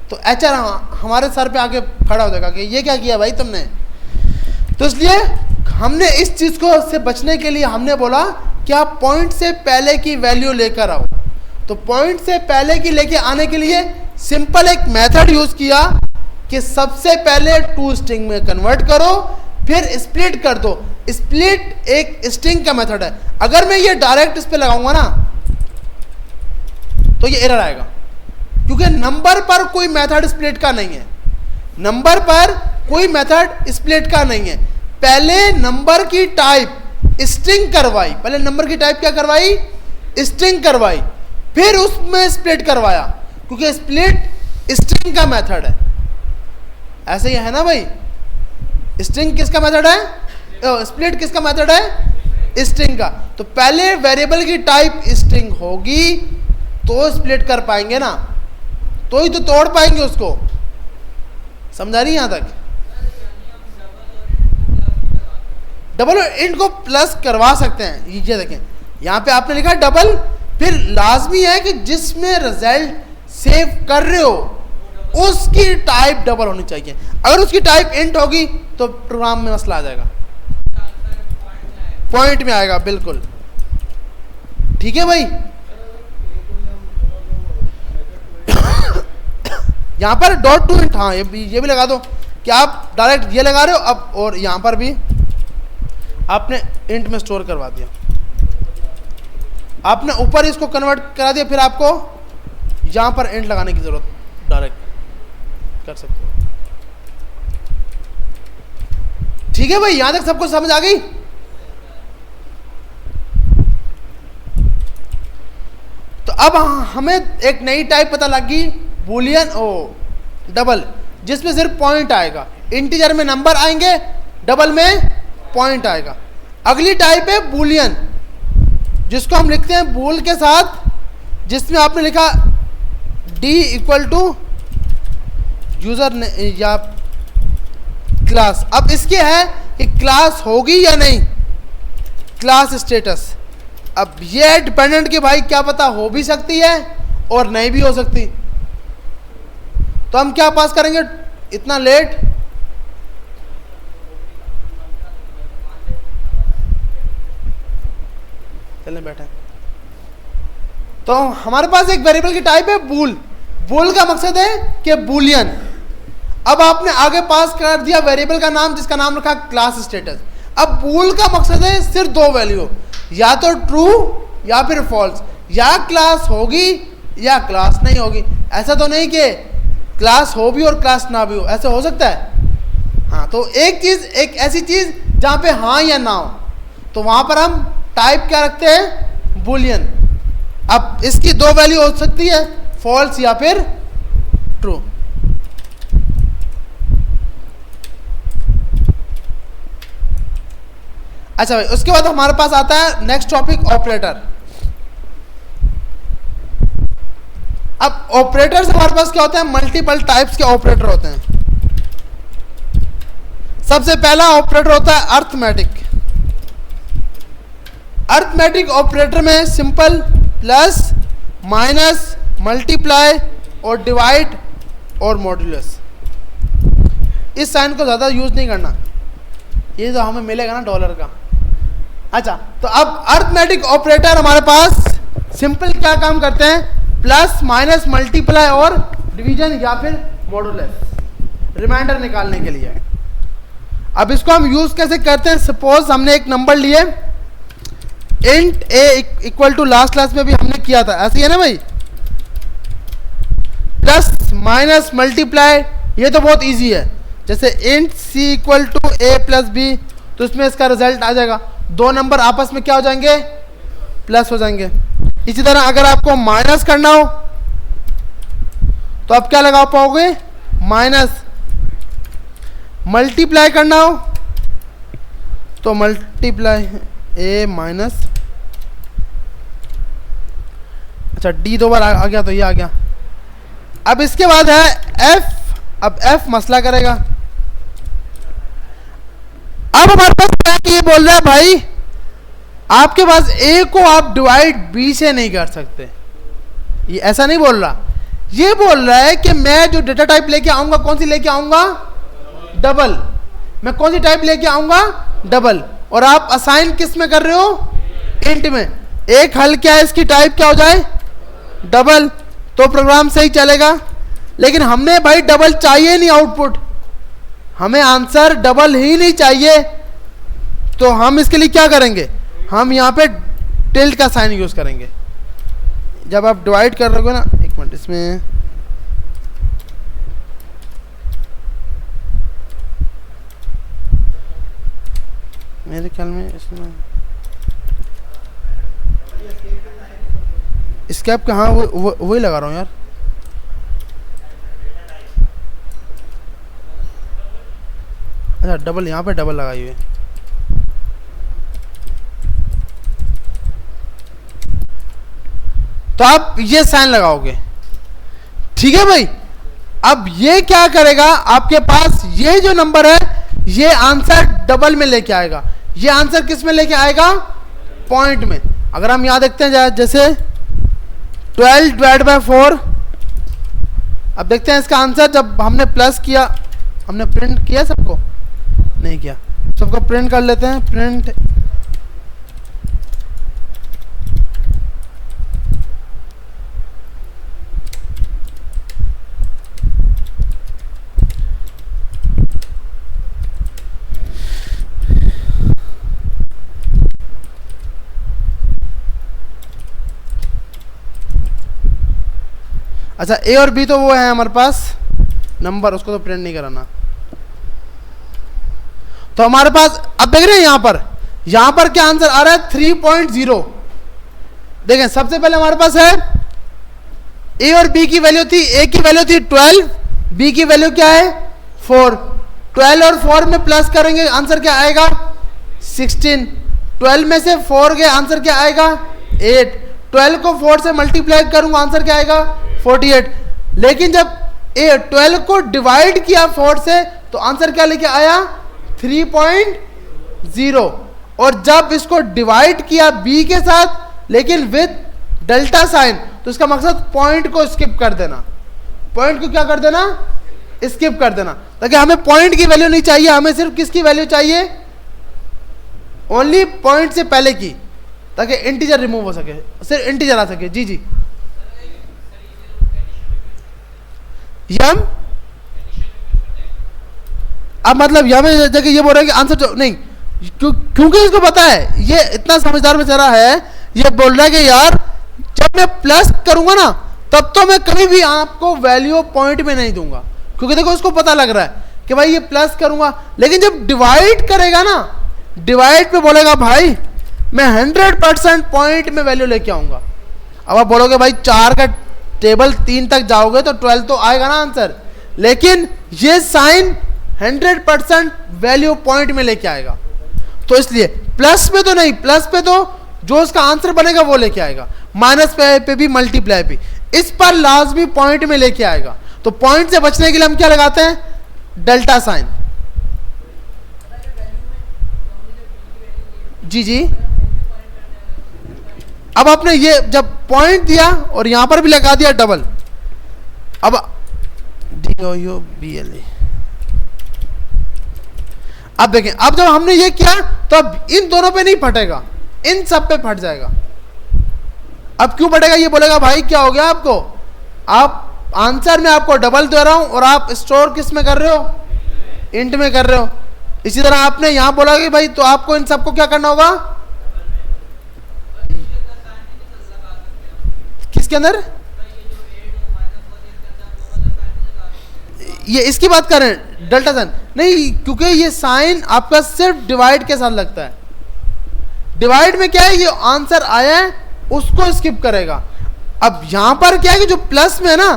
तो एचआर हमारे सर पे आके खड़ा हो जाएगा कि ये क्या किया भाई तुमने। तो इसलिए हमने इस चीज को से बचने के लिए हमने बोला कि आप पॉइंट से पहले की वैल्यू लेकर आओ। तो पॉइंट से पहले की लेके आने के लिए सिंपल एक मेथड यूज किया कि सबसे पहले टू स्ट्रिंग में कन्वर्ट करो, फिर स्प्लिट कर दो। स्प्लिट एक स्ट्रिंग का मेथड है। अगर मैं ये डायरेक्ट इस पे लगाऊंगा ना तो ये एरर आएगा, क्योंकि नंबर पर कोई मेथड स्प्लिट का नहीं है, नंबर पर कोई मेथड स्प्लिट का नहीं है। पहले नंबर की टाइप स्ट्रिंग करवाई, पहले नंबर की टाइप क्या करवाई? स्ट्रिंग करवाई, फिर उसमें स्प्लिट करवाया, क्योंकि स्प्लिट स्ट्रिंग का मेथड है। ऐसे ही है ना भाई, स्ट्रिंग किसका मेथड है? स्प्लिट किसका मेथड है? स्ट्रिंग का। तो पहले वेरिएबल की टाइप स्ट्रिंग होगी तो स्प्लिट कर पाएंगे ना, तो ही तो तोड़ पाएंगे उसको। समझा रही यहां तक? डबल और इंट को प्लस करवा सकते हैं। ये देखें यहां पे आपने लिखा डबल, फिर लाजमी है कि जिसमें रिजल्ट सेव कर रहे हो उसकी टाइप डबल होनी चाहिए। अगर उसकी टाइप इंट होगी तो प्रोग्राम में मसला आ जाएगा, पॉइंट में आएगा, बिल्कुल ठीक है भाई। यहाँ पर डॉट टू इंट, हाँ ये भी लगा दो कि आप डायरेक्ट ये लगा रहे हो अब, और यहाँ पर भी आपने इंट में स्टोर करवा दिया, आपने ऊपर इसको कन्वर्ट करा दिया, फिर आपको यहाँ पर इंट लगाने की जरूरत डायरेक्ट कर सकते हो। ठीक है भाई, यहां तक सबको समझ आ गई। तो अब हमें एक नई टाइप पता लगी, बूलियन डबल, जिसमें सिर्फ पॉइंट आएगा। इंटीजर में नंबर आएंगे, डबल में पॉइंट आएगा। अगली टाइप है बूलियन, जिसको हम लिखते हैं बूल के साथ, जिसमें आपने लिखा d इक्वल टू यूजर या क्लास। अब इसके है कि क्लास होगी या नहीं, क्लास स्टेटस। अब ये है डिपेंडेंट कि भाई क्या पता हो भी सकती है और नहीं भी हो सकती। तो हम क्या पास करेंगे इतना लेट, चलें बैठे। तो हमारे पास एक वेरिएबल की टाइप है बूल। बूल का मकसद है कि बूलियन। अब आपने आगे पास कर दिया वेरिएबल का नाम, जिसका नाम रखा क्लास स्टेटस। अब बूल का मकसद है सिर्फ दो वैल्यू, या तो ट्रू या फिर फॉल्स, या क्लास होगी या क्लास नहीं होगी। ऐसा तो नहीं कि क्लास हो भी और क्लास ना भी हो, ऐसा हो सकता है। हाँ, तो एक चीज, एक ऐसी चीज जहां पे हाँ या ना हो, तो वहां पर हम टाइप क्या रखते हैं, बूलियन। अब इसकी दो वैल्यू हो सकती है, फॉल्स या फिर ट्रू। अच्छा भाई, उसके बाद हमारे पास आता है नेक्स्ट टॉपिक, ऑपरेटर। अब ऑपरेटर्स हमारे पास क्या होते हैं, मल्टीपल टाइप्स के ऑपरेटर होते हैं। सबसे पहला ऑपरेटर होता है अर्थमेटिक। अर्थमेटिक ऑपरेटर में सिंपल, प्लस, माइनस, मल्टीप्लाई और डिवाइड और मॉड्यूलस। इस साइन को ज़्यादा यूज नहीं करना, ये जो हमें मिलेगा ना डॉलर का। अच्छा, तो अब अर्थमेटिक ऑपरेटर हमारे पास सिंपल क्या काम करते हैं, प्लस, माइनस, मल्टीप्लाई और डिवीजन या फिर मॉड्यूलस, रिमाइंडर निकालने के लिए। अब इसको हम यूज कैसे करते हैं, सपोज हमने एक नंबर लिए, int a equal to, last class में भी हमने किया था, ऐसे ही है ना भाई। प्लस, माइनस, मल्टीप्लाई, ये तो बहुत इजी है। जैसे int c equal to a plus b, तो इसमें इसका रिजल्ट आ जाएगा, दो नंबर आपस में क्या हो जाएंगे, प्लस हो जाएंगे। इसी तरह अगर आपको माइनस करना हो तो आप क्या लगा पाओगे, माइनस। मल्टीप्लाई करना हो तो मल्टीप्लाई a माइनस, अच्छा d दो बार आ गया तो ये आ गया। अब इसके बाद है f। अब f मसला करेगा। अब हमारे पास ये बोल रहा है भाई, आपके पास a को आप डिवाइड b से नहीं कर सकते। ये ऐसा नहीं बोल रहा, ये बोल रहा है कि मैं जो डेटा टाइप लेके आऊंगा, कौन सी लेके आऊंगा, डबल। मैं कौन सी टाइप लेके आऊंगा, डबल। और आप असाइन किस में कर रहे हो, इंट में। एक हल क्या है, इसकी टाइप क्या हो जाए, डबल, तो प्रोग्राम सही चलेगा। लेकिन हमने भाई डबल चाहिए नहीं आउटपुट, हमें आंसर डबल ही नहीं चाहिए। तो हम इसके लिए क्या करेंगे, हम यहाँ पे टिल्ट का साइन यूज करेंगे। जब आप डिवाइड कर रहे हो ना, एक मिनट, इसमें मेरे ख्याल में इसमें स्केप कहाँ, वही लगा रहा हूँ यार। अच्छा, डबल यहाँ पे डबल लगाई हुई है। तो आप ये साइन लगाओगे, ठीक है भाई। अब ये क्या करेगा, आपके पास ये जो नंबर है ये आंसर डबल में लेके आएगा। ये आंसर किस में लेके आएगा, पॉइंट में। अगर हम यहां देखते हैं, जैसे 12 डिवाइड बाय 4, अब देखते हैं इसका आंसर। जब हमने प्लस किया, हमने प्रिंट किया, सबको नहीं किया, सबको प्रिंट कर लेते हैं। प्रिंट अच्छा ए और बी तो वो है हमारे पास नंबर, उसको तो प्रिंट नहीं कराना। तो हमारे पास अब देख रहे हैं यहां पर क्या आंसर आ रहा है 3.0। देखें सबसे पहले हमारे पास है ए और बी की वैल्यू थी, ए की वैल्यू थी 12, बी की वैल्यू क्या है 4। 12 और 4 में प्लस करेंगे आंसर क्या आएगा 16। 12 में से 4 के आंसर क्या आएगा 8। 12 को 4 से मल्टीप्लाई करूंगा आंसर क्या आएगा 48। लेकिन जब 12 को डिवाइड किया 4 से तो आंसर क्या लेके आया 3.0। और जब इसको डिवाइड किया b के साथ लेकिन विद डेल्टा साइन, तो इसका मकसद पॉइंट को स्किप कर देना। पॉइंट को क्या कर देना स्किप कर देना, ताकि हमें पॉइंट की वैल्यू नहीं चाहिए, हमें सिर्फ किसकी वैल्यू चाहिए ओनली पॉइंट से पहले की, ताकि इंटीजर रिमूव हो सके, सिर्फ इंटीजर आ सके। जी जी यम अब मतलब यह में जगह ये बोल रहे हैं कि आंसर जो नहीं, क्योंकि इसको पता है, ये इतना समझदार बेचारा है, ये बोल रहा है कि यार जब मैं प्लस करूंगा ना तब तो मैं कभी भी आपको वैल्यू पॉइंट में नहीं दूंगा, क्योंकि देखो इसको पता लग रहा है कि भाई ये प्लस करूंगा। लेकिन जब डिवाइड करेगा ना, डिवाइड पे बोलेगा भाई मैं 100% पॉइंट में वैल्यू लेके आऊंगा। अब आप बोलोगे भाई 4 का टेबल 3 तक जाओगे तो 12 तो आएगा ना आंसर, लेकिन ये साइन 100% वैल्यू पॉइंट में लेके आएगा। तो इसलिए प्लस पे तो नहीं, प्लस पे तो जो उसका आंसर बनेगा वो लेके आएगा, माइनस पे भी मल्टीप्लाई पे, इस पर लाजमी पॉइंट में लेके आएगा। तो पॉइंट से बचने के लिए हम क्या लगाते हैं डेल्टा साइन। जी जी अब आपने ये जब पॉइंट दिया और यहां पर भी लगा दिया डबल, अब DOUBLE, अब देखें अब जब हमने ये किया तो अब इन दोनों पे नहीं फटेगा, इन सब पे फट जाएगा। अब क्यों फटेगा ये बोलेगा भाई क्या हो गया आपको, आप आंसर में आपको डबल दे रहा हूं और आप स्टोर किस में कर रहे हो इंट में कर रहे हो। इसी तरह आपने यहां बोला कि भाई तो आपको इन सबको क्या करना होगा किसके अंदर, ये इसकी बात कर रहे हैं डेल्टा साइन नहीं, क्योंकि ये साइन आपका सिर्फ डिवाइड के साथ लगता है। डिवाइड में क्या है ये आंसर आया है उसको स्किप करेगा। अब यहां पर क्या है कि जो प्लस में है ना,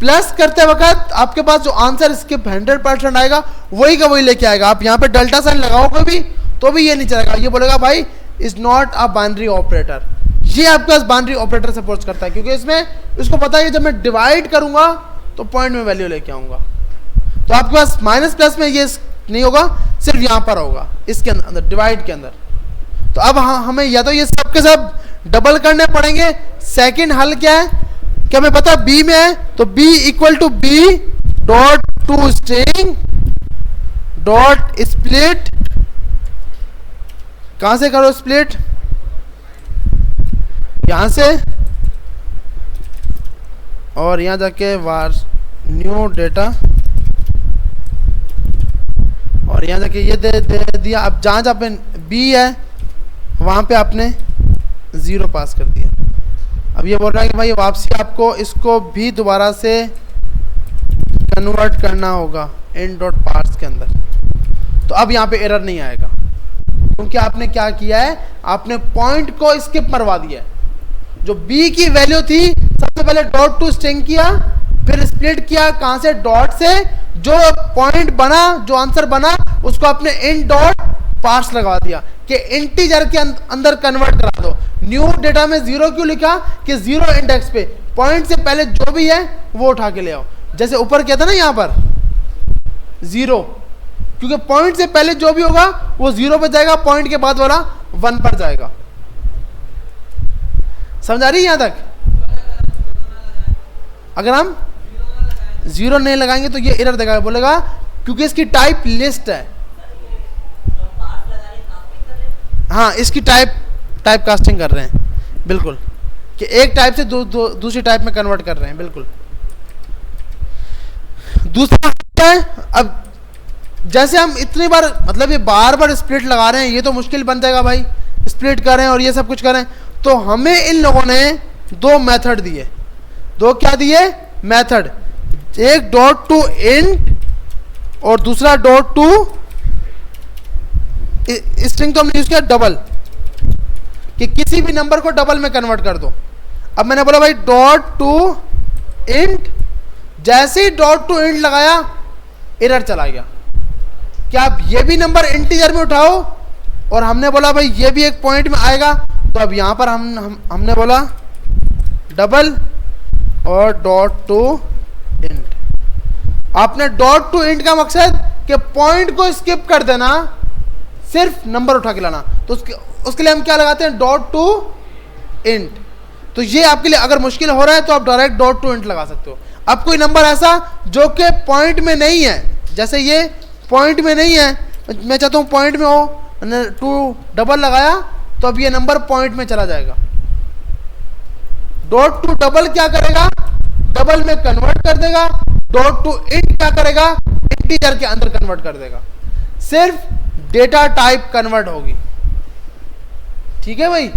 प्लस करते वक्त आपके पास जो आंसर स्किप 100% आएगा वही का वही लेके आएगा। आप यहां पे डेल्टा साइन लगाओगे भी तो भी ये नहीं चलेगा, ये बोलेगा भाई is not a binary operator. ये आपके पास बाइनरी ऑपरेटर सपोर्ट करता है, क्योंकि इसमें इसको पता है जब मैं डिवाइड करूंगा तो पॉइंट में वैल्यू लेके आऊंगा। तो आपके पास माइनस प्लस में ये नहीं होगा, सिर्फ यहां पर होगा इसके अंदर डिवाइड के अंदर। तो अब हमें या तो ये सब के सब डबल करने पड़ेंगे। सेकंड हल क्या है कि हमें पता है बी में है तो b equal to b dot to string dot split, कहां से करो स्प्लिट, यहां से और यहां जाके वार न्यू डेटा और यहां जाके ये दे दिया। अब जहां जहां पे b है वहां पे आपने 0 पास कर दिया। अब ये बोल रहा है कि भाई वापसी आपको इसको भी दोबारा से कन्वर्ट करना होगा इन डॉट पार्ट्स के अंदर। तो अब यहाँ पे एरर नहीं आएगा, क्योंकि आपने क्या किया है आपने पॉइंट को स्किप मरवा दिया है। जो b की वैल्यू थी सबसे पहले डॉट टू स्ट्रिंग किया, फिर स्प्लिट किया कहां से डॉट से, जो पॉइंट बना जो आंसर बना उसको आपने इन डॉट पार्ट्स लगा दिया कि इंटीजर के अंदर कन्वर्ट करा दो। न्यू डेटा में 0 क्यों लिखा कि 0 इंडेक्स पे पॉइंट से पहले जो भी है वो उठा के ले आओ। जैसे ऊपर क्या था ना यहां पर 0, क्योंकि पॉइंट से पहले जो भी होगा वो 0 पे जाएगा, पॉइंट के बाद वाला 1 पर जाएगा। समझ आ रही है यहां तक? अगर हम 0 नहीं लगाएंगे तो ये एरर देगा, बोलेगा क्योंकि इसकी टाइप लिस्ट है। हाँ इसकी टाइप कास्टिंग कर रहे हैं बिल्कुल, कि एक टाइप से दूसरी टाइप में कन्वर्ट कर रहे हैं बिल्कुल। दूसरा है अब जैसे हम इतनी बार मतलब ये बार बार स्प्लिट लगा रहे हैं, ये तो मुश्किल बन जाएगा भाई, स्प्लिट कर रहे हैं और ये सब कुछ कर रहे हैं। तो हमें इन लोगों ने 2 मेथड दिए, 2 क्या दिए मेथड, एक डॉट टू इंट और दूसरा डॉट टू स्ट्रिंग तो हमने यूज किया डबल, कि किसी भी नंबर को डबल में कन्वर्ट कर दो। अब मैंने बोला भाई डॉट टू इंट, जैसे ही डॉट टू इंट लगाया एरर चला गया। क्या आप ये भी नंबर इंटीजर में उठाओ, और हमने बोला भाई ये भी एक पॉइंट में आएगा, तो अब यहां पर हमने बोला डबल और डॉट टू इंट। आपने डॉट टू इंट का मकसद कि पॉइंट को स्किप कर देना, सिर्फ नंबर उठा के लाना, तो उसके लिए हम क्या लगाते हैं, डॉट टू इंट। तो ये आपके लिए अगर मुश्किल हो रहा है तो आप डायरेक्ट डॉट टू इंट लगा सकते हो। अब कोई नंबर ऐसा जो कि पॉइंट में नहीं है, जैसे ये पॉइंट में नहीं है, मैं चाहता हूं पॉइंट में हो, मैंने टू डबल लगाया तो अब ये नंबर पॉइंट में चला जाएगा। डॉट टू डबल क्या करेगा, डबल में कन्वर्ट कर देगा। डॉट टू इंट क्या करेगा, इंटीजर के अंदर कन्वर्ट कर देगा। सिर्फ डेटा टाइप कन्वर्ट होगी। ठीक है भाई,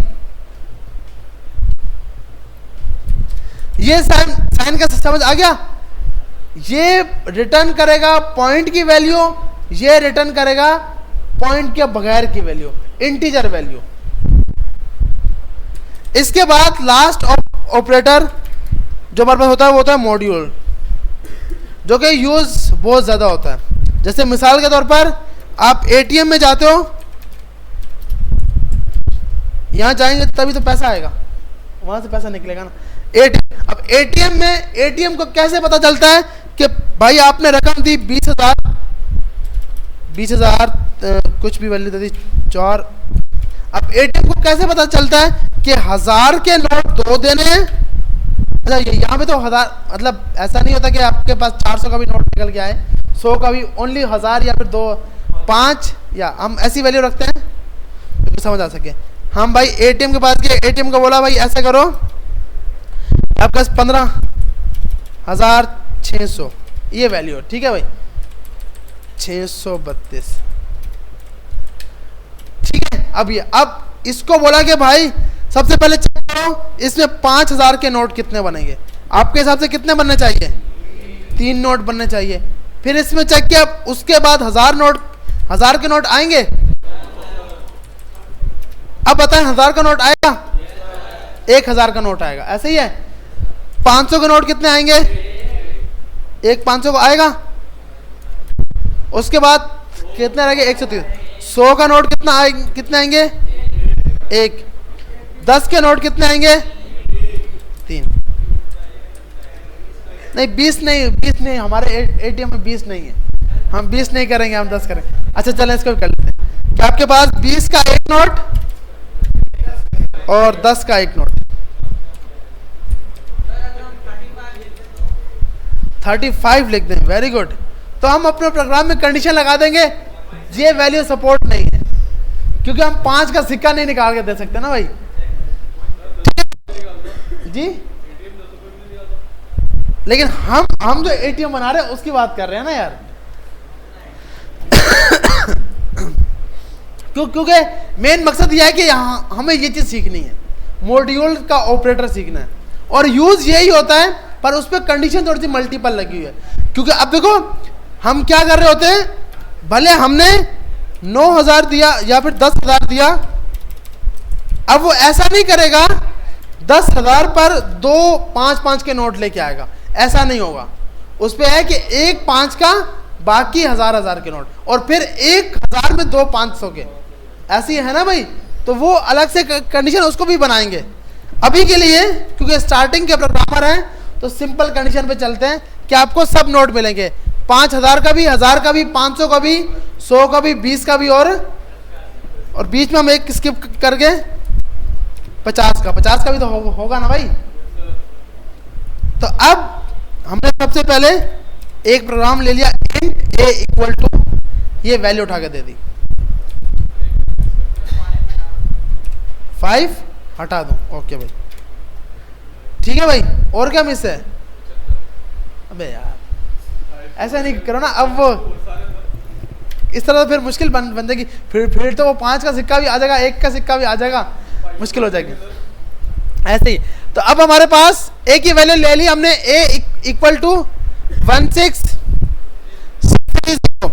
ये साइन का समझ आ गया। ये रिटर्न करेगा पॉइंट की वैल्यू, ये रिटर्न करेगा पॉइंट के बगैर की वैल्यू, इंटीजर वैल्यू। इसके बाद लास्ट ऑपरेटर जो हमारे पास होता है वो होता है मॉड्यूल, जो कि यूज बहुत ज्यादा होता है। जैसे मिसाल के तौर पर आप एटीएम में जाते हो, यहां जाएंगे तभी तो पैसा आएगा, वहां से पैसा निकलेगा ना। अब एटीएम में, एटीएम को कैसे पता चलता है कि भाई आपने रकम दी 20,000 कुछ भी वैल्यू दे दी 4। अब एटीएम को कैसे पता चलता है कि 1000 के नोट 2 देने हैं। अच्छा, यहाँ पे तो 1000 मतलब ऐसा नहीं होता कि आपके पास 400 का भी नोट निकल के आए, 100 का भी, ओनली 1000 या फिर 2 5 या हम ऐसी वैल्यू रखते हैं तो समझ आ सके। हम भाई एटीएम के पास गए, एटीएम को बोला भाई ऐसा करो, आपके पास 15,600 ये वैल्यू है, ठीक है भाई, 632। ठीक है, अब इसको बोला कि भाई सबसे पहले चेक करो इसमें 5,000 के नोट कितने बनेंगे। आपके हिसाब से कितने बनने चाहिए, 3 नोट बनने चाहिए। फिर इसमें चेक किया, उसके बाद 1000 के नोट आएंगे। अब बताएं 1000 का नोट आएगा, 1000 का नोट आएगा, ऐसे ही है। 500 के नोट कितने आएंगे, एक 500 को आएगा। उसके बाद कितने रहेंगे, 130। 100 का नोट कितने आएंगे, 1। 10 के नोट कितने आएंगे, 3। नहीं 20 नहीं, हमारे एटीएम में 20 नहीं है, हम 20 नहीं करेंगे, हम 10 करेंगे। अच्छा चलें इसको भी कर लेते हैं। क्या आपके पास 20 का एक नोट और 10 का एक नोट, 35 लिख दें, वेरी गुड। तो हम अपने प्रोग्राम में कंडीशन लगा देंगे ये वैल्यू सपोर्ट नहीं है, क्योंकि हम 5 का सिक्का नहीं निकाल के दे सकते ना भाई जी। लेकिन हम जो एटीएम बना रहे हैं उसकी बात कर रहे हैं ना यार। क्योंकि मेन मकसद यह है कि यहाँ हमें ये चीज सीखनी है, मॉड्यूल का ऑपरेटर सीखना है, और यूज यही होता है, पर उस पर कंडीशन थोड़ी सी मल्टीपल लगी हुई है। क्योंकि अब देखो हम क्या कर रहे होते हैं, भले हमने 9,000 दिया या फिर 10,000 दिया, अब वो ऐसा नहीं करेगा 10,000 पर 2 5-5 के नोट लेके आएगा, ऐसा नहीं होगा। उस पे है कि एक 5 का, बाकी 1000 के नोट, और फिर 1000 में 2 500 के, ऐसी है ना भाई। तो वो अलग से कंडीशन उसको भी बनाएंगे। अभी के लिए क्योंकि स्टार्टिंग के प्रोग्रामर हैं तो सिंपल कंडीशन पे चलते हैं कि आपको सब नोट मिलेंगे, 5000 का भी, 1000 का भी, 500 का भी, 100 का भी, 20 का भी, और बीच में हम एक स्किप करके 50 का भी तो होगा ना भाई। तो अब हमने सबसे पहले एक प्रोग्राम ले लिया, int a इक्वल टू, ये वैल्यू उठा के दे दी 5, हटा दूं, ओके भाई, ठीक है भाई। और क्या मिस है, अबे यार ऐसा नहीं करो ना। अब वो इस तरह तो फिर मुश्किल बन जाएगी, फिर तो वो 5 का सिक्का भी आ जाएगा, 1 का सिक्का भी आ जाएगा, मुश्किल हो जाएगी। ऐसे ही तो अब हमारे पास ए की वैल्यू ले ली हमने, ए इक्वल टू 1630।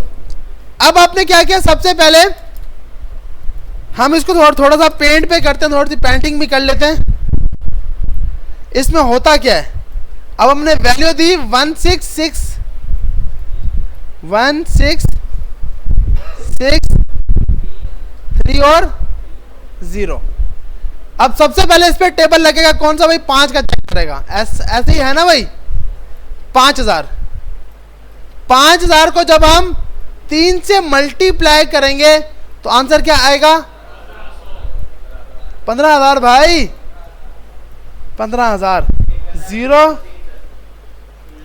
अब आपने क्या किया, सबसे पहले हम इसको थोड़ा सा पेंट पे करते हैं, थोड़ी सी पेंटिंग भी कर लेते हैं। इसमें होता क्या है, अब हमने वैल्यू दी 1663 और 0। अब सबसे पहले इस पे टेबल लगेगा कौन सा भाई, 5 का चेक करेगा, ऐसे ही है ना भाई। 5000 को जब हम 3 से मल्टीप्लाई करेंगे तो आंसर क्या आएगा, 15,000 भाई, 15,000। 0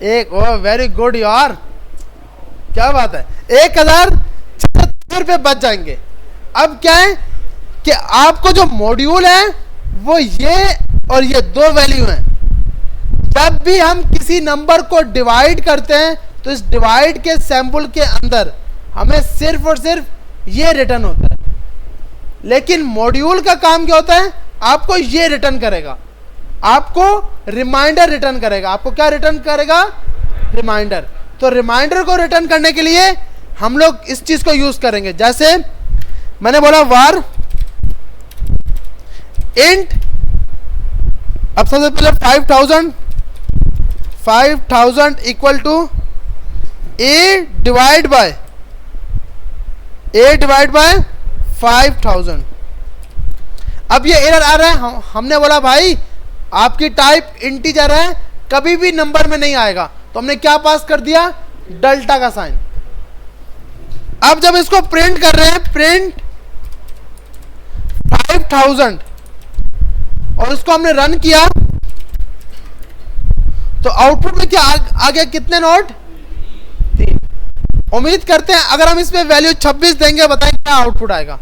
1, ओ वेरी गुड यार, क्या बात है, 1076 रुपये बच जाएंगे। अब क्या है कि आपको जो मॉड्यूल है वो ये और ये दो वैल्यू हैं। जब भी हम किसी नंबर को डिवाइड करते हैं तो इस डिवाइड के सैंपल के अंदर हमें सिर्फ और सिर्फ ये रिटर्न होता है, लेकिन मॉड्यूल का काम क्या होता है, आपको ये रिटर्न करेगा, आपको रिमाइंडर रिटर्न करेगा। आपको क्या रिटर्न करेगा, रिमाइंडर। तो रिमाइंडर को रिटर्न करने के लिए हम लोग इस चीज को यूज करेंगे। जैसे मैंने बोला वार इंट, अब सबसे पहले 5000 equal to a divide by 5000। अब ये एरर आ रहा है, हमने बोला भाई आपकी टाइप इंटीजर है, कभी भी नंबर में नहीं आएगा, तो हमने क्या पास कर दिया, डेल्टा का साइन। अब जब इसको प्रिंट कर रहे हैं, प्रिंट 5000 और इसको हमने रन किया तो आउटपुट में क्या आ गया, कितने नोट, 3। उम्मीद करते हैं अगर हम इसमें वैल्यू 26 देंगे, बताएं क्या आउटपुट आएगा,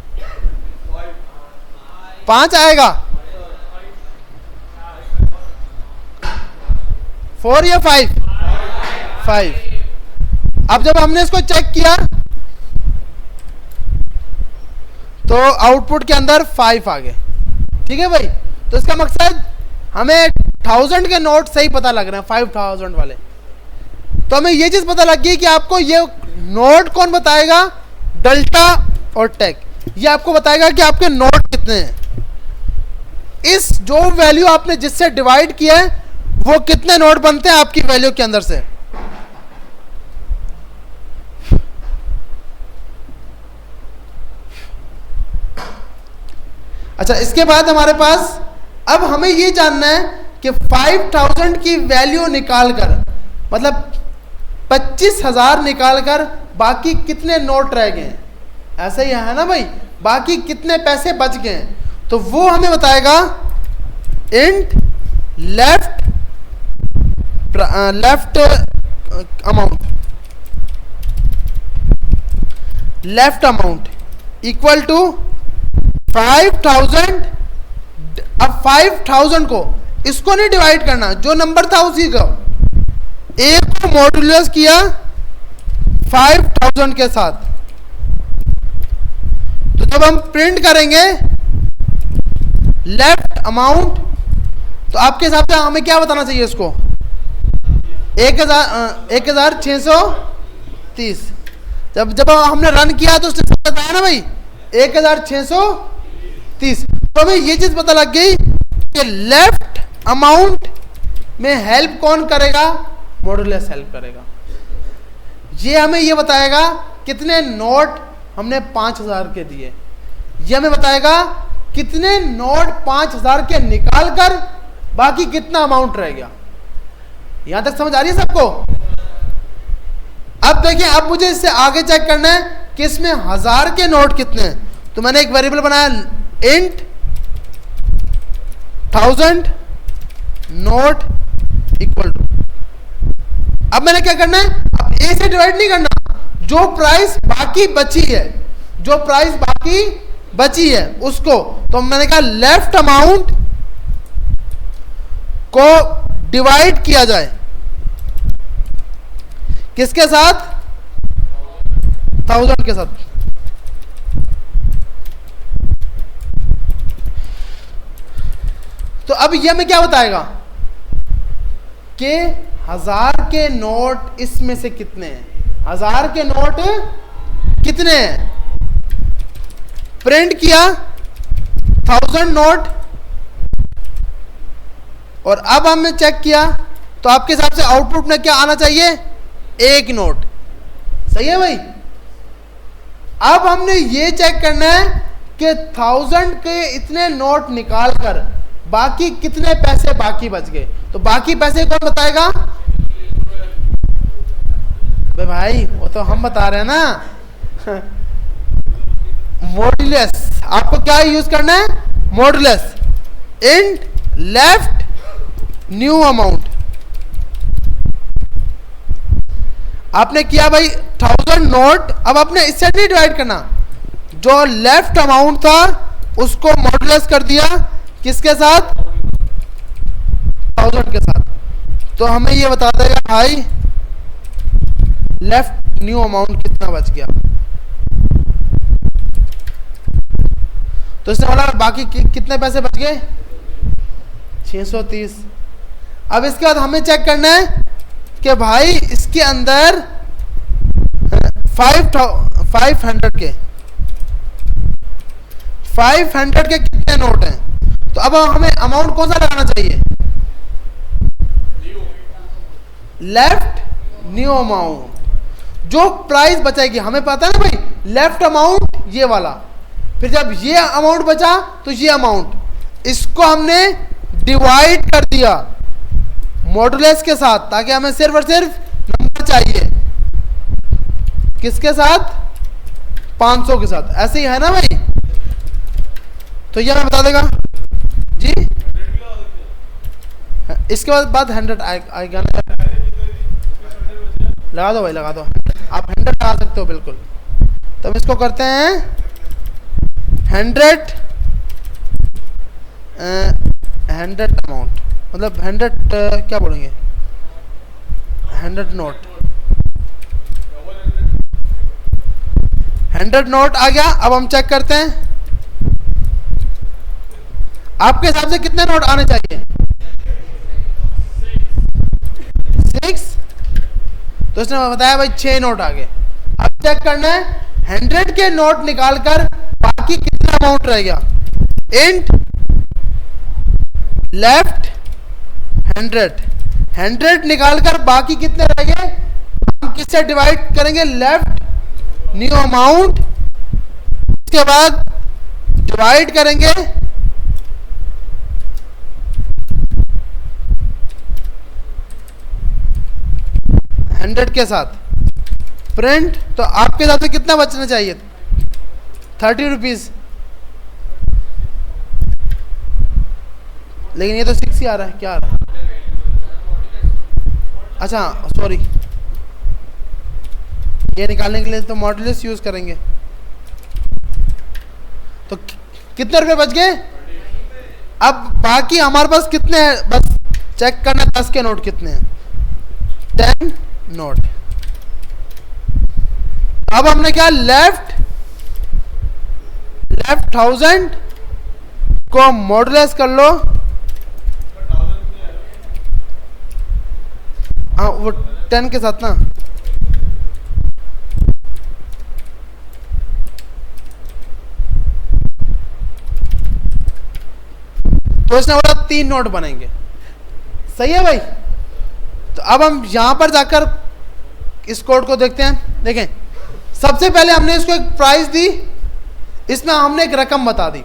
5 आएगा, 4 या 5। अब जब हमने इसको चेक किया तो आउटपुट के अंदर 5 आ गए। ठीक है भाई, तो इसका मकसद हमें 1000 के नोट सही पता लग रहे हैं, 5000 वाले। तो हमें ये चीज पता लग गई कि आपको ये नोट कौन बताएगा, डेल्टा और टेक, ये आपको बताएगा कि आपके नोट कितने हैं। इस जो वैल्यू आपने जिससे डिवाइड किया है वो कितने नोट बनते हैं आपकी वैल्यू के अंदर से। अच्छा, इसके बाद हमारे पास अब हमें ये जानना है कि 5000 की वैल्यू निकालकर, मतलब 25,000 निकालकर बाकी कितने नोट रह गए हैं, ऐसा ही है ना भाई, बाकी कितने पैसे बच गए हैं, तो वो हमें बताएगा int left amount equal to 5000। अब 5000 को इसको नहीं डिवाइड करना, जो नंबर था उसी का, एक को मॉड्यूलस किया 5000 के साथ। तो जब हम प्रिंट करेंगे लेफ्ट अमाउंट, तो आपके हिसाब से हमें क्या बताना चाहिए इसको, 1630। जब हमने रन किया तो उसने बताया ना भाई 1630। तो हमें ये चीज पता लग गई कि लेफ्ट अमाउंट में हेल्प कौन करेगा, मॉड्यूलस हेल्प करेगा। ये हमें ये बताएगा कितने नोट हमने 5000 के दिए, ये हमें बताएगा कितने नोट 5000 के निकालकर बाकी कितना अमाउंट रह गया। यहां तक समझ आ रही है सबको। अब देखिए, अब मुझे इससे आगे चेक करना है कि इसमें 1000 के नोट कितने हैं। तो मैंने एक वेरिएबल बनाया इंट 1000 नोट इक्वल टू, अब मैंने क्या करना है, अब ए से डिवाइड नहीं करना, जो प्राइस बाकी बची है उसको। तो मैंने कहा लेफ्ट अमाउंट को डिवाइड किया जाए किसके साथ, 1000 के साथ। तो तो अब ये हमें क्या बताएगा कि 1000 के नोट इसमें से कितने हैं, 1000 के नोट कितने हैं। प्रिंट किया 1000 नोट और अब हमने चेक किया तो आपके हिसाब से आउटपुट में क्या आना चाहिए, एक नोट। सही है भाई। अब हमने ये चेक करना है कि 1000 के इतने नोट निकालकर बाकी कितने पैसे बाकी बच गए। तो बाकी पैसे कौन बताएगा, भाई वो तो हम बता रहे हैं ना। मॉड्यूलस, आपको क्या यूज करना है, modulus int left new amount. आपने किया भाई 1000 नोट, अब आपने इससे नहीं डिवाइड करना, जो लेफ्ट अमाउंट था उसको मॉड्यूलस कर दिया किसके साथ, 1000 के साथ। तो हमें ये बता देगा भाई लेफ्ट न्यू अमाउंट कितना बच गया। तो इसने बोला बाकी कितने पैसे बच गए, 630। अब इसके बाद हमें चेक करना है कि भाई इसके अंदर 500 के कितने नोट हैं। तो अब हमें अमाउंट कौन सा लगाना चाहिए, लेफ्ट न्यू अमाउंट। जो प्राइस बचेगी हमें पता है ना भाई, लेफ्ट अमाउंट ये वाला, फिर जब ये अमाउंट बचा तो ये अमाउंट, इसको हमने डिवाइड कर दिया मॉड्यूलस के साथ, ताकि हमें सिर्फ और सिर्फ नंबर चाहिए किसके साथ, 500 के साथ। ऐसे ही है ना भाई। तो ये हमें बता देगा जी। इसके बाद 100 आएगा ना, लगा दो भाई, लगा दो, आप 100 लगा सकते हो बिल्कुल। तो हम इसको करते हैं 100 अमाउंट, मतलब 100 क्या बोलेंगे, 100 नोट। 100 नोट आ गया। अब हम चेक करते हैं आपके हिसाब से कितने नोट आने चाहिए, 6। तो इसने बताया भाई 6 नोट आ गए। अब चेक करना है 100 के नोट निकालकर बाकी कितना अमाउंट रह गया, इंट लेफ्ट 100 निकालकर बाकी कितने रह गए, हम किससे डिवाइड करेंगे, लेफ्ट न्यू अमाउंट। उसके बाद डिवाइड करेंगे 100 के साथ, प्रिंट। तो आपके हिसाब से कितना बचना चाहिए, 30 रुपीज। लेकिन ये तो 6 ही आ रहा है, क्या आ रहा है, अच्छा सॉरी, ये निकालने के लिए तो मॉड्यूलस यूज करेंगे। तो कितने रुपए बच गए। अब बाकी हमारे पास कितने हैं, बस चेक करना 10 के नोट कितने हैं, 10 नोट। अब हमने क्या, लेफ्ट 1000 को मॉड्यूलस कर लो, हाँ वो 10 के साथ ना, तो इसने बोला 3 नोट बनेंगे। सही है भाई। तो अब हम यहां पर जाकर इस कोड को देखते हैं। देखें, सबसे पहले हमने इसको एक प्राइस दी, इसमें हमने एक रकम बता दी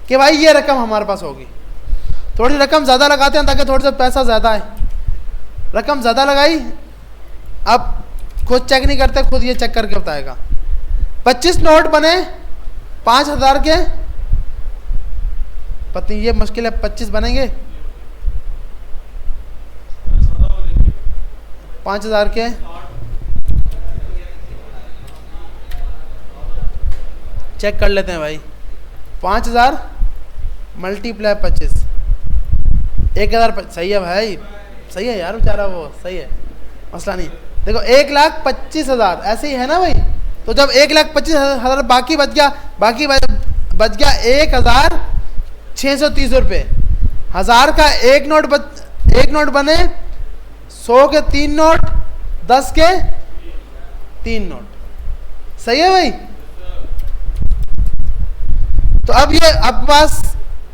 कि भाई ये रकम हमारे पास होगी। थोड़ी रकम ज़्यादा लगाते हैं ताकि थोड़ा सा पैसा ज़्यादा है। रकम ज़्यादा लगाई, अब खुद चेक नहीं करते, खुद ये चेक करके बताएगा। 25 नोट बने 5000 के, पता नहीं ये मुश्किल है, 25 बनेंगे 5000 के। चेक कर लेते हैं भाई, 5000 मल्टीप्लाई 25, 1000। सही है भाई, सही है यार, बेचारा वो सही है, मसला नहीं। देखो 1,25,000 ऐसे ही है ना भाई। तो जब 1,25,000 बाकी बच गया, 1,630 रुपये। 1000 का एक नोट बने, 100 के 3 नोट, 10 के 3 नोट। सही है भाई? तो अब ये आपके पास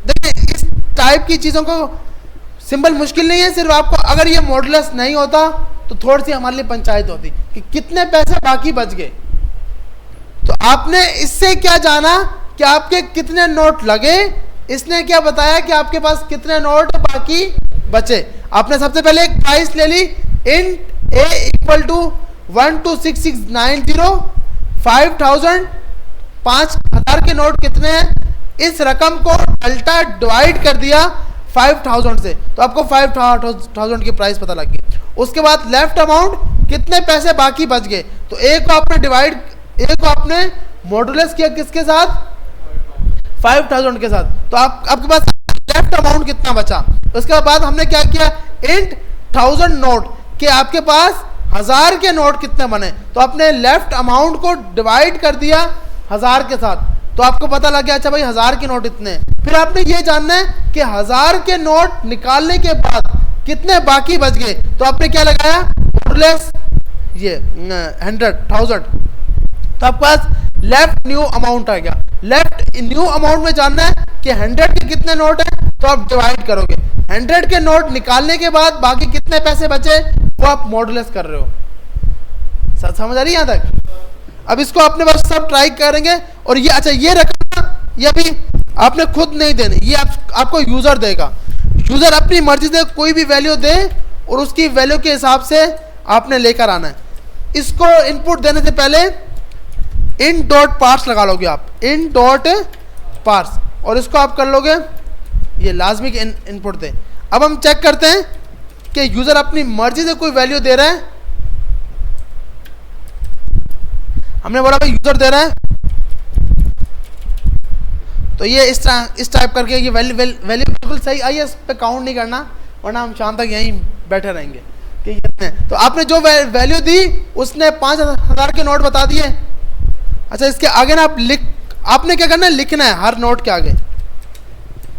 देखिए, इस टाइप की चीजों को सिंपल मुश्किल नहीं है, सिर्फ आपको अगर ये मॉडुलस नहीं होता तो थोड़ी सी हमारे लिए पंचायत होती कि कितने पैसे बाकी बच गए। तो आपने इससे क्या जाना कि आपके कितने नोट लगे, इसने क्या बताया कि आपके पास कितने नोट बाकी बचे। आपने सबसे पहले एक प्राइस ले ली, इंट ए इक्वल टू 126690, 5000, 5000 के नोट कितने हैं, इस रकम को डेल्टा डिवाइड कर दिया 5000 से, तो आपको 5000 की प्राइस पता लग गई। उसके बाद लेफ्ट अमाउंट कितने पैसे बाकी बच गए, तो ए को आपने मॉडुलस किया किसके साथ, 5000 के साथ, तो आपके पास लेफ्ट अमाउंट कितना बचा। उसके बाद हमने क्या किया, इंट 1000 नोट कि आपके पास 1000 के नोट कितने बने, तो आपने लेफ्ट अमाउंट को डिवाइड कर दिया 1000 के साथ, तो आपको पता लग गया अच्छा भाई 1000 के नोट इतने। फिर आपने ये जानना है कि 1000 के नोट निकालने के बाद कितने बाकी बच गए, तो आपने क्या लगाया, मॉडुलस ये 1000, तो आपके पास लेफ्ट न्यू अमाउंट आ गया। लेफ्ट न्यू अमाउंट में जानना है कि 100 के कितने नोट हैं, तो आप डिवाइड करोगे, 100 के नोट निकालने के बाद बाकी कितने पैसे बचे वो आप मॉडुलस कर रहे हो। समझ आ रही है यहाँ तक? अब इसको अपने बस सब ट्राई करेंगे। और ये अच्छा, ये रकम ये भी आपने खुद नहीं देनी, ये आपको यूजर देगा। यूजर अपनी मर्जी से कोई भी वैल्यू दे और उसकी वैल्यू के हिसाब से आपने लेकर आना है। इसको इनपुट देने से पहले इन डॉट पार्स लगा लोगे आप, इन डॉट पार्स, और इसको आप कर लोगे, ये लाजमी इनपुट दे। अब हम चेक करते हैं कि यूजर अपनी मर्जी से कोई वैल्यू दे रहा है। हमने बोला भाई यूजर दे रहा है, तो ये इस टाइप करके ये वैल्यू बिल्कुल सही आई है, इस पे काउंट नहीं करना वरना हम शाम तक यहीं बैठे रहेंगे कि कितने। तो आपने जो वैल्यू दी उसने 5000 के नोट बता दिए। अच्छा, इसके आगे ना आपने क्या करना है, लिखना है हर नोट के आगे।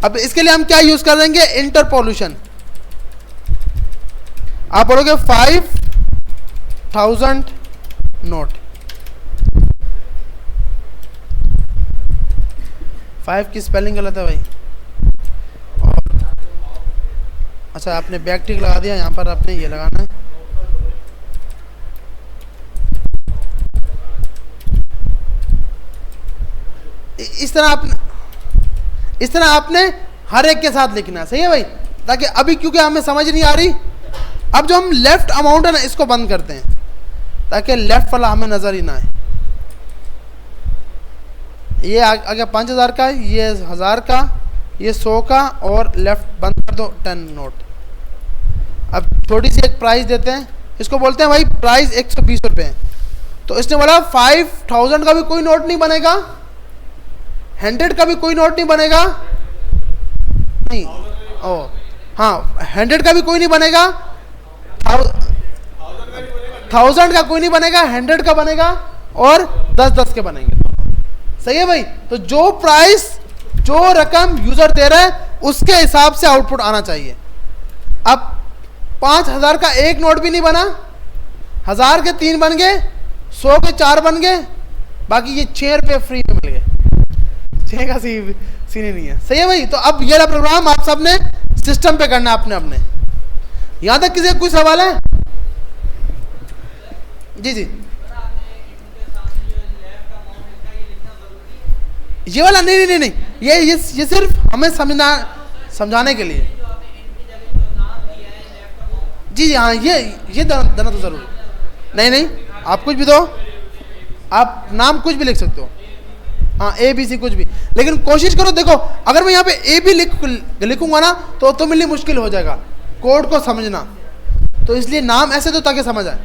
अब इसके लिए हम क्या यूज कर देंगे, इंटरपोल्यूशन। आप बोलोगे 5000 नोट, 5 की स्पेलिंग गलत है भाई। और अच्छा, आपने बैक टिक लगा दिया, यहाँ पर आपने ये लगाना है। इस तरह आपने हर एक के साथ लिखना है। सही है भाई? ताकि अभी क्योंकि हमें समझ नहीं आ रही, अब जो हम लेफ्ट अमाउंट है ना इसको बंद करते हैं ताकि लेफ्ट वाला हमें नजर ही ना आए। ये आगे 5000 का, ये 1000 का, ये 100 का, और लेफ्ट बंद कर दो 10 नोट। अब थोड़ी सी एक प्राइस देते हैं, इसको बोलते हैं भाई प्राइस 120 रुपये। तो इसने बोला 5000 का भी कोई नोट नहीं बनेगा, 100 का भी कोई नोट नहीं बनेगा, नहीं, ओ हाँ, 100 का भी कोई नहीं बनेगा, 1000 का कोई नहीं बनेगा, 100 का बनेगा, और 10-10 के बनेंगे। सही है भाई? तो जो प्राइस, जो रकम यूजर दे रहा है उसके हिसाब से आउटपुट आना चाहिए। अब 5000 का एक नोट भी नहीं बना, 1000 के 3 बन गए, 100 के 4 बन गए, बाकी ये 6 रुपये फ्री में मिल गए। 6 का सीन नहीं है। सही है भाई? तो अब ये प्रोग्राम आप सबने सिस्टम पे करना है अपने। यहां तक किसी का कोई सवाल है? जी जी, ये वाला नहीं, ये सिर्फ हमें समझाने के लिए। जी हाँ, ये देना तो जरूर। नहीं, आप कुछ भी दो, आप नाम कुछ भी लिख सकते हो, हाँ, ABC कुछ भी, लेकिन कोशिश करो। देखो, अगर मैं यहाँ पे A भी लिखूंगा ना तो मेरे लिए मुश्किल हो जाएगा कोड को समझना, तो इसलिए नाम ऐसे दो ताकि समझ आए।